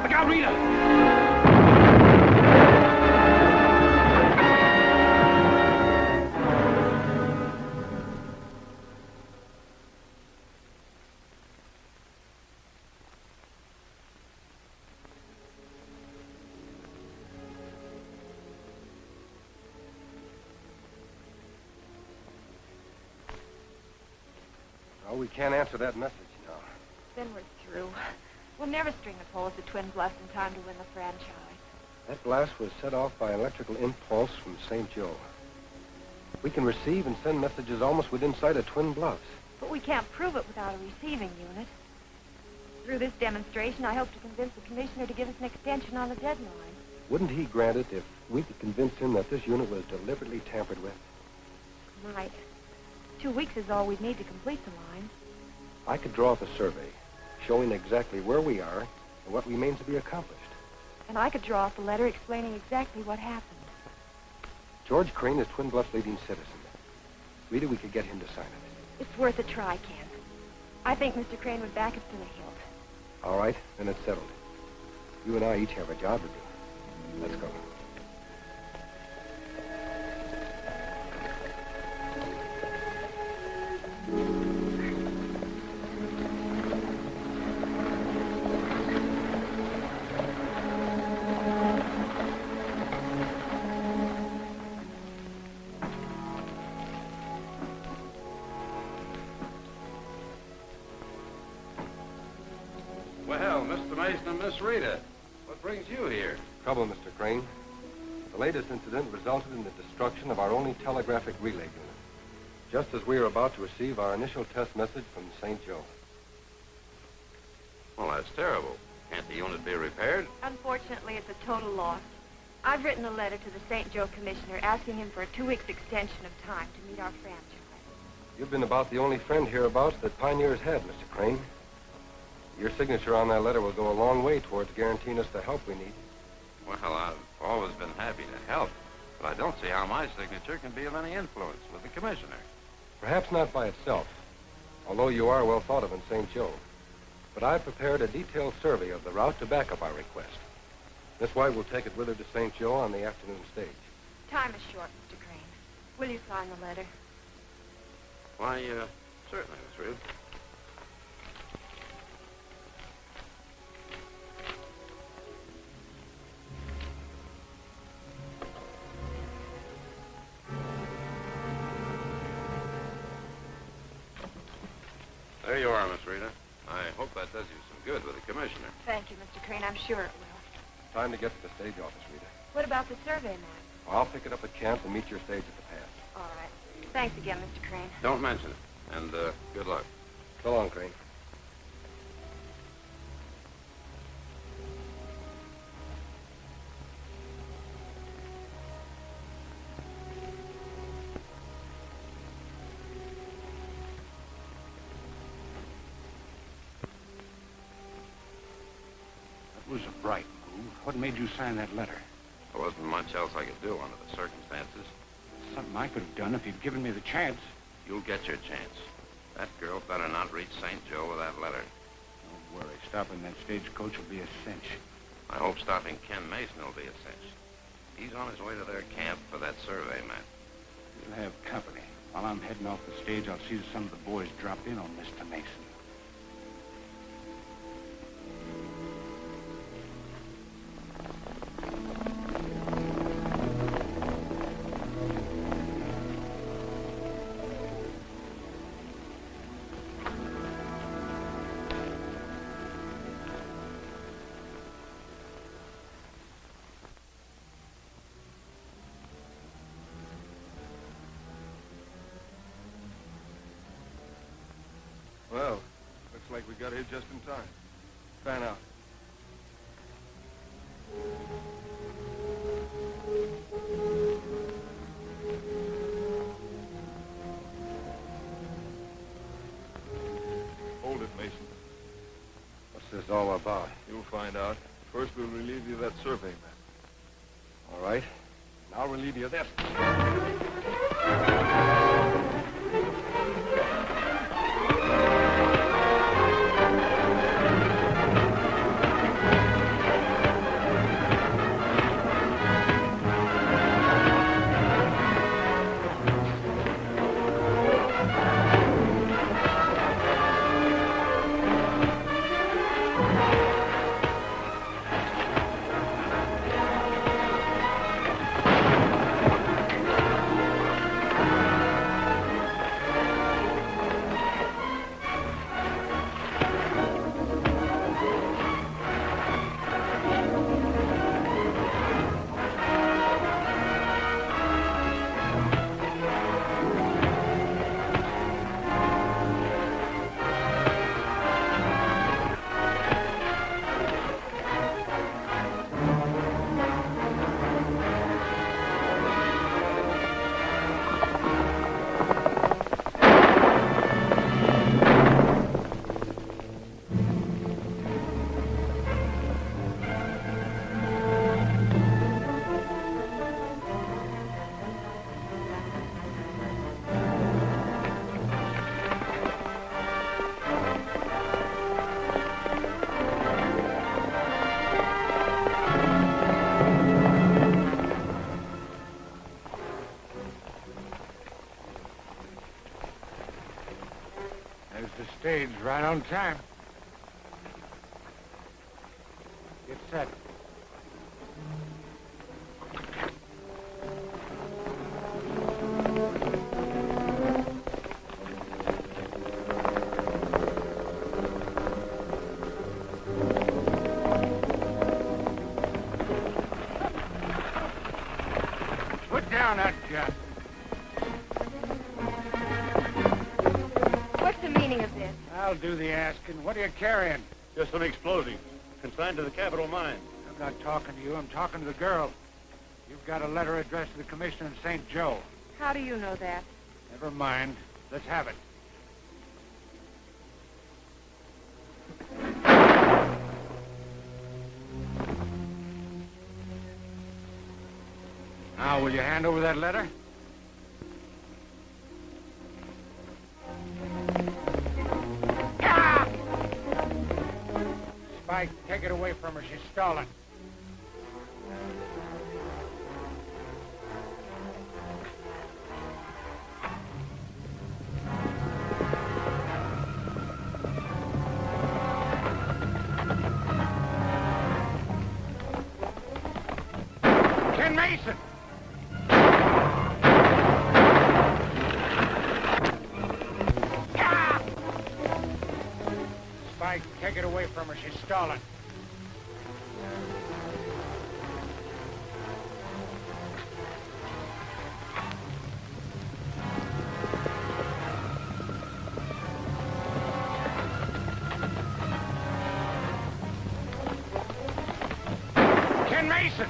Look out, Rita! Well, we can't answer that message now. Then we're through. We'll never string the poles at Twin Bluffs in time to win the franchise. That blast was set off by electrical impulse from St. Joe. We can receive and send messages almost within sight of Twin Bluffs. But we can't prove it without a receiving unit. Through this demonstration, I hope to convince the commissioner to give us an extension on the deadline. Wouldn't he grant it if we could convince him that this unit was deliberately tampered with? Might. 2 weeks is all we'd need to complete the line. I could draw up a survey showing exactly where we are and what remains to be accomplished. And I could draw up a letter explaining exactly what happened. George Crane is Twin Bluffs' leading citizen. Rita, we could get him to sign it. It's worth a try, Ken. I think Mr. Crane would back us to the hilt. All right, then it's settled. You and I each have a job to do. Let's go. Well, Mr. Mason and Miss Rita, what brings you here? Trouble, Mr. Crane. The latest incident resulted in the destruction of our only telegraphic relay unit, just as we were about to receive our initial test message from St. Joe. Well, that's terrible. Can't the unit be repaired? Unfortunately, it's a total loss. I've written a letter to the St. Joe commissioner asking him for a 2 weeks extension of time to meet our franchise. You've been about the only friend hereabouts that Pioneer's had, Mr. Crane. Your signature on that letter will go a long way towards guaranteeing us the help we need. Well, I've always been happy to help, but I don't see how my signature can be of any influence with the commissioner. Perhaps not by itself, although you are well thought of in St. Joe. But I've prepared a detailed survey of the route to back up our request. Miss White will take it with her to St. Joe on the afternoon stage. Time is short, Mr. Crane. Will you sign the letter? Why, certainly, Miss Rita. There you are, Miss Rita. I hope that does you some good with the commissioner. Thank you, Mr. Crane. I'm sure it will. Time to get to the stage office, Rita. What about the survey map? I'll pick it up at camp and meet your stage at the pass. All right. Thanks again, Mr. Crane. Don't mention it. And, good luck. So long, Crane. That was a bright move. What made you sign that letter? There wasn't much else I could do under the circumstances. Something I could have done if you'd given me the chance. You'll get your chance. That girl better not reach St. Joe with that letter. Don't worry. Stopping that stagecoach will be a cinch. I hope stopping Ken Mason will be a cinch. He's on his way to their camp for that survey map. You'll have company. While I'm heading off the stage, I'll see that some of the boys drop in on Mr. Mason. Well, looks like we got here just in time. Fan out. Hold it, Mason. What's this all about? You'll find out. First, we'll relieve you of that survey map. All right. And I'll relieve you of this. Train's right on time. Get set. Put down that gun. What's the meaning of this? I'll do the asking. What are you carrying? Just some explosives, consigned to the Capitol mine. I'm not talking to you. I'm talking to the girl. You've got a letter addressed to the commissioner in St. Joe. How do you know that? Never mind. Let's have it. Now, will you hand over that letter? Spike, take it away from her. She's stalling. Ken Mason! Spike, take it away from her. She's stalling. Ken Mason!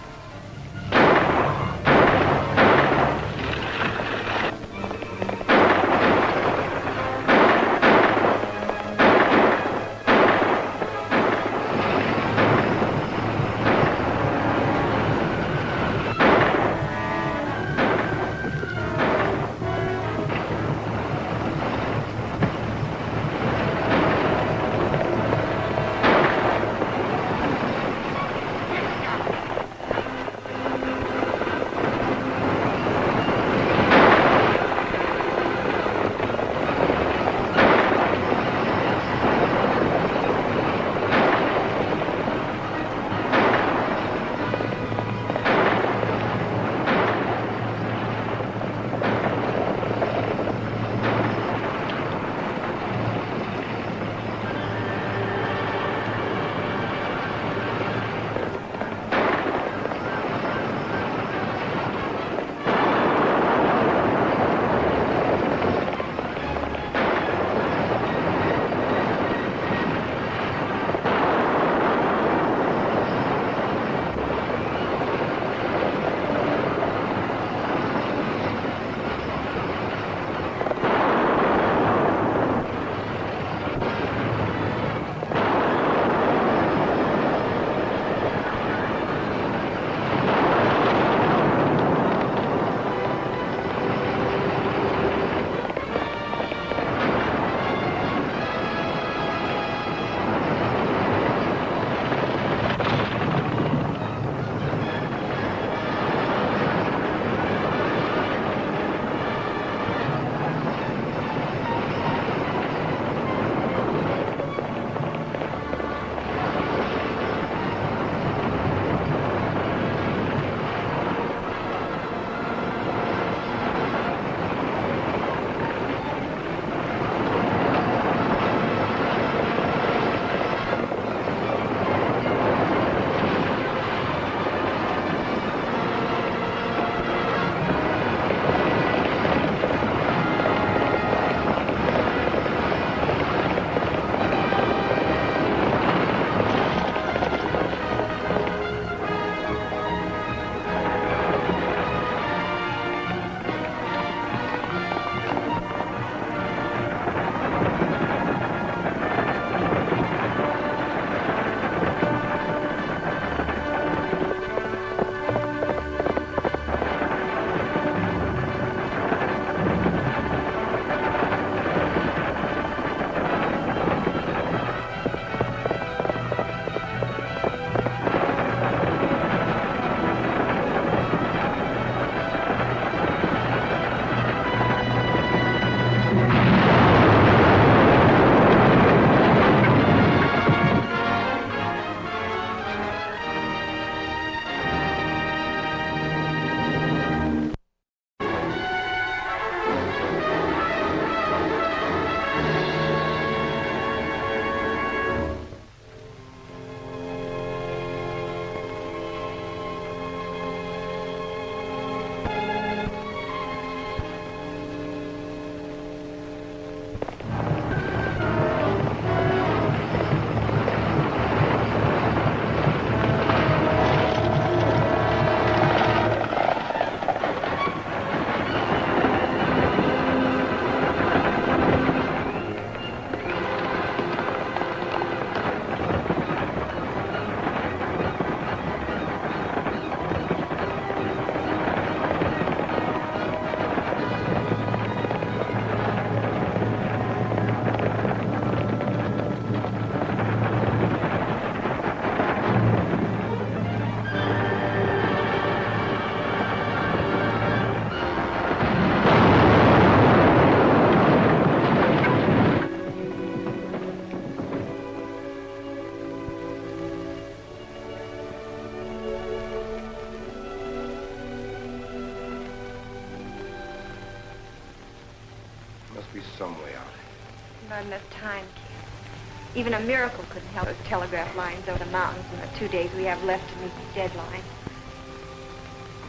Not enough time, kid. Even a miracle couldn't help those telegraph lines over the mountains in the 2 days we have left to meet the deadline.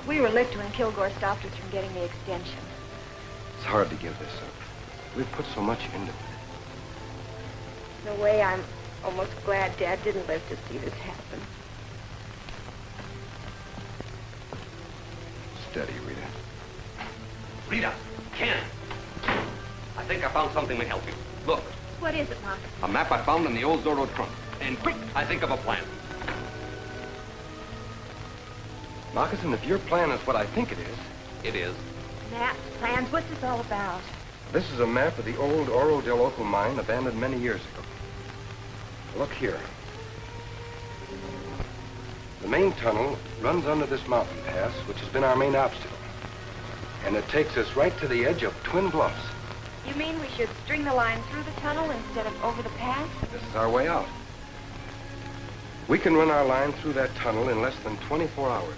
We were licked when Kilgore stopped us from getting the extension. It's hard to give this up. We've put so much into it. In a way, I'm almost glad Dad didn't live to see this happen. Steady, Rita. Rita, Ken. I think I found something to help you. Look, What is it, Marcus? a map I found in the old Zorro trunk. And quick, I think of a plan. Moccasin, if your plan is what I think it is... It is. Maps, plans, what's this all about? This is a map of the old Oro del Oco mine abandoned many years ago. Look here. The main tunnel runs under this mountain pass, which has been our main obstacle. And it takes us right to the edge of Twin Bluffs. You mean we should string the line through the tunnel instead of over the pass? This is our way out. We can run our line through that tunnel in less than 24 hours.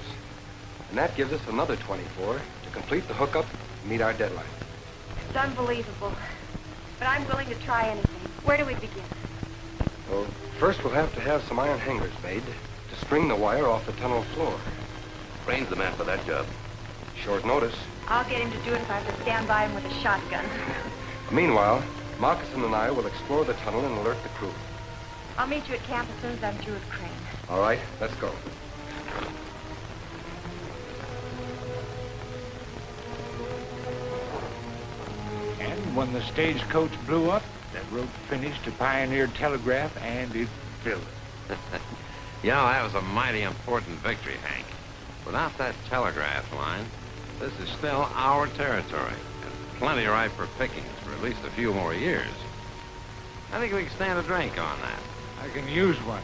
And that gives us another 24 to complete the hookup and meet our deadline. It's unbelievable. But I'm willing to try anything. Where do we begin? Well, first we'll have to have some iron hangers made to string the wire off the tunnel floor. Crane's the man for that job. Short notice. I'll get him to do it if I have to stand by him with a shotgun. Meanwhile, Moccasin and I will explore the tunnel and alert the crew. I'll meet you at camp as soon as I'm through with Crane. All right, let's go. And when the stagecoach blew up, that road finished a pioneer telegraph, and it filled it. You know, that was a mighty important victory, Hank. Without that telegraph line, this is still our territory, and plenty ripe for pickings for at least a few more years. I think we can stand a drink on that. I can use one.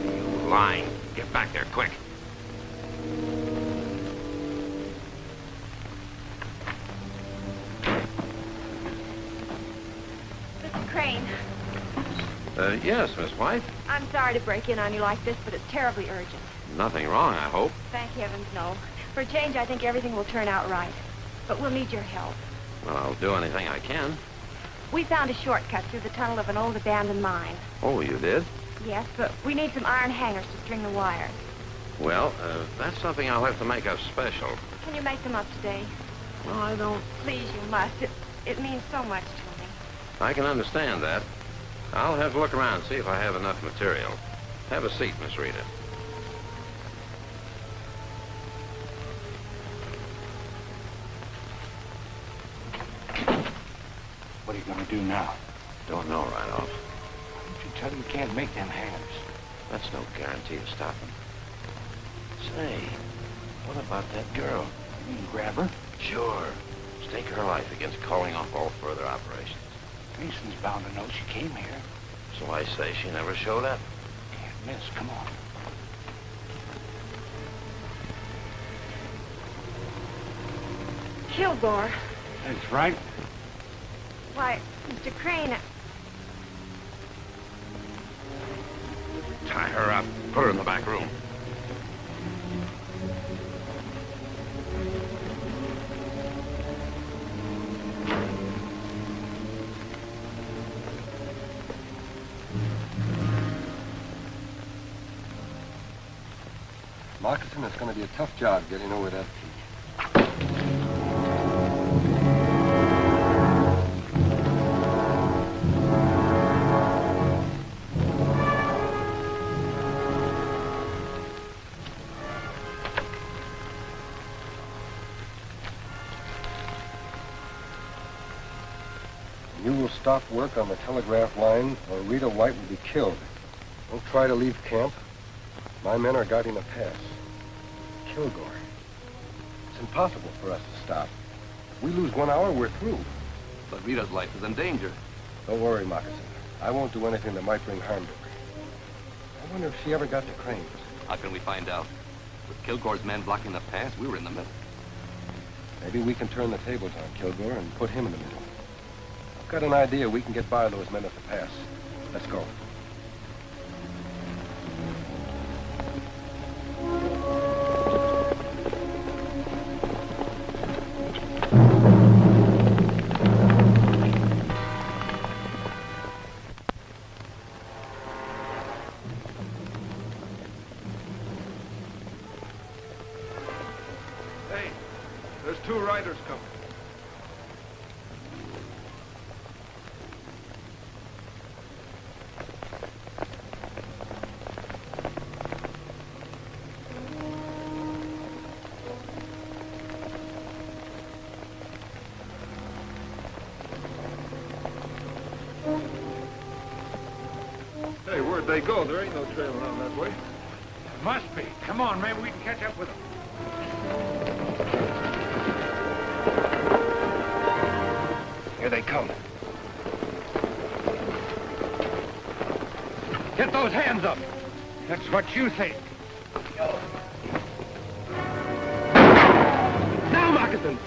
You lying. Get back there, quick. Mr. Crane, Yes, Miss White. I'm sorry to break in on you like this, but it's terribly urgent. Nothing wrong, I hope. Thank heavens, no. For a change, I think everything will turn out right. But we'll need your help. Well, I'll do anything I can. We found a shortcut through the tunnel of an old abandoned mine. Oh, you did? Yes, but we need some iron hangers to string the wires. Well, that's something I'll have to make up special. Can you make them up today? Well, I don't... Please, you must. It means so much to me. I can understand that. I'll have to look around and see if I have enough material. Have a seat, Miss Rita. What are you going to do now? Don't know right off. Why don't you tell him you can't make them hangers? That's no guarantee to stop him. Say, what about that girl? You can grab her. Sure. Stake her life against calling off all further operations. Mason's bound to know she came here. So I say she never showed up. Can't miss. Come on. Kilgore. That's right. Why, Mr. Crane, Tie her up. Put her in the back room. Moccasin, it's going to be a tough job getting over that peak. You will stop work on the telegraph line, or Rita White will be killed. Don't try to leave camp. My men are guarding a pass. Kilgore. It's impossible for us to stop. If we lose 1 hour, we're through. But Rita's life is in danger. Don't worry, Moccasin. I won't do anything that might bring harm to her. I wonder if she ever got to Crane's. How can we find out? With Kilgore's men blocking the pass, we were in the middle. Maybe we can turn the tables on Kilgore and put him in the middle. I've got an idea we can get by those men at the pass. Let's go. 2 riders coming. Hey, where'd they go? There ain't no trail around that way. Must be. Come on, maybe we can catch up with them. Here they come. Get those hands up. That's what you think. Now, Moccasin!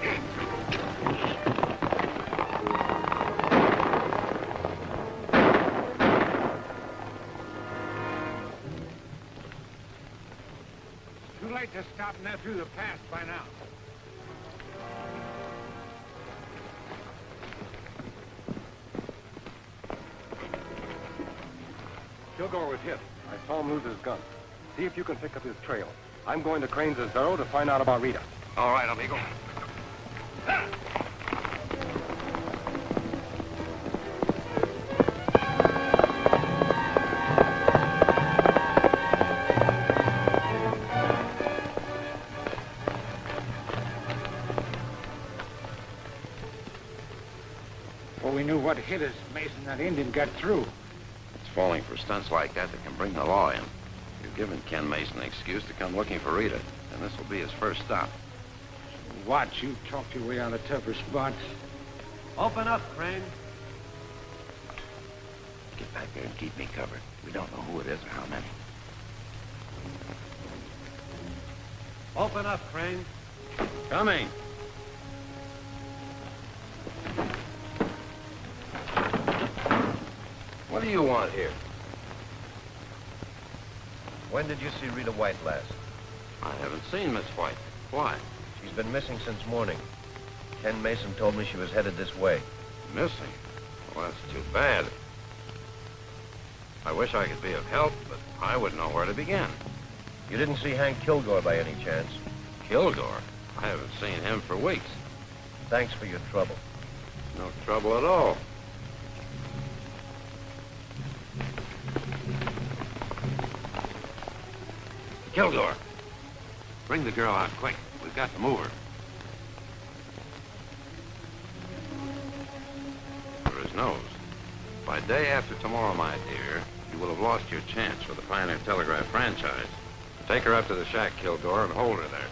Too late to stop them. They're through the pass by now. Kilgore was hit. I saw him lose his gun. See if you can pick up his trail. I'm going to Crane's Zorro to find out about Rita. All right, amigo. Well, we knew what hit us, Mason. That Indian got through. It's falling for stunts like that can bring the law in. You've given Ken Mason an excuse to come looking for Rita, and this will be his first stop. Watch, you talked your way out of tougher spots. Open up, Crane. Get back there and keep me covered. We don't know who it is or how many. Open up, Crane. Coming. What do you want here? When did you see Rita White last? I haven't seen Miss White. Why? She's been missing since morning. Ken Mason told me she was headed this way. Missing? Well, that's too bad. I wish I could be of help, but I wouldn't know where to begin. You didn't see Hank Kilgore by any chance? Kilgore? I haven't seen him for weeks. Thanks for your trouble. No trouble at all. Kilgore, bring the girl out quick. We've got to move her. For his nose. By day after tomorrow, my dear, you will have lost your chance for the Pioneer Telegraph franchise. Take her up to the shack, Kilgore, and hold her there.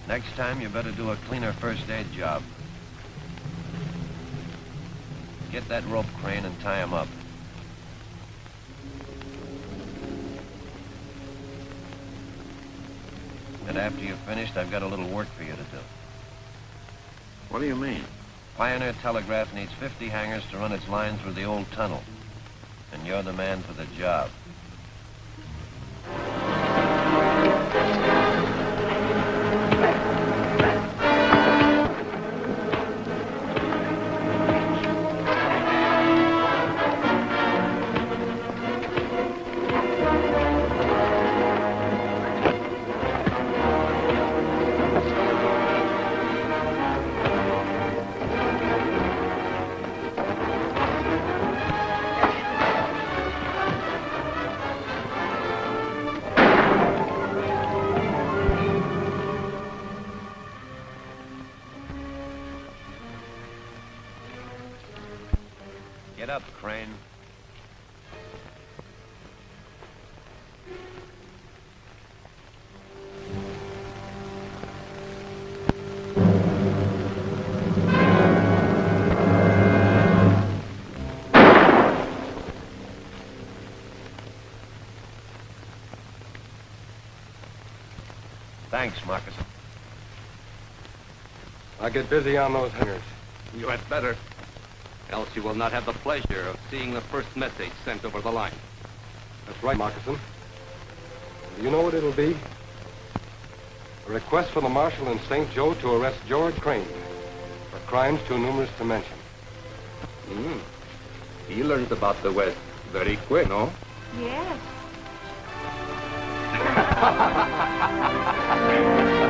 Next time, you better do a cleaner first aid job. Get that rope, Crane, and tie him up. And after you're finished, I've got a little work for you to do. What do you mean? Pioneer Telegraph needs 50 hangers to run its lines through the old tunnel. And you're the man for the job. Get up, Crane. Thanks, Moccasin. I'll get busy on those hangers. You had better. Else you will not have the pleasure of seeing the first message sent over the line. That's right, Moccasin. Do you know what it'll be? A request for the marshal in St. Joe to arrest George Crane for crimes too numerous to mention. He learns about the West very quick, no? Yes. Ha ha ha ha ha ha!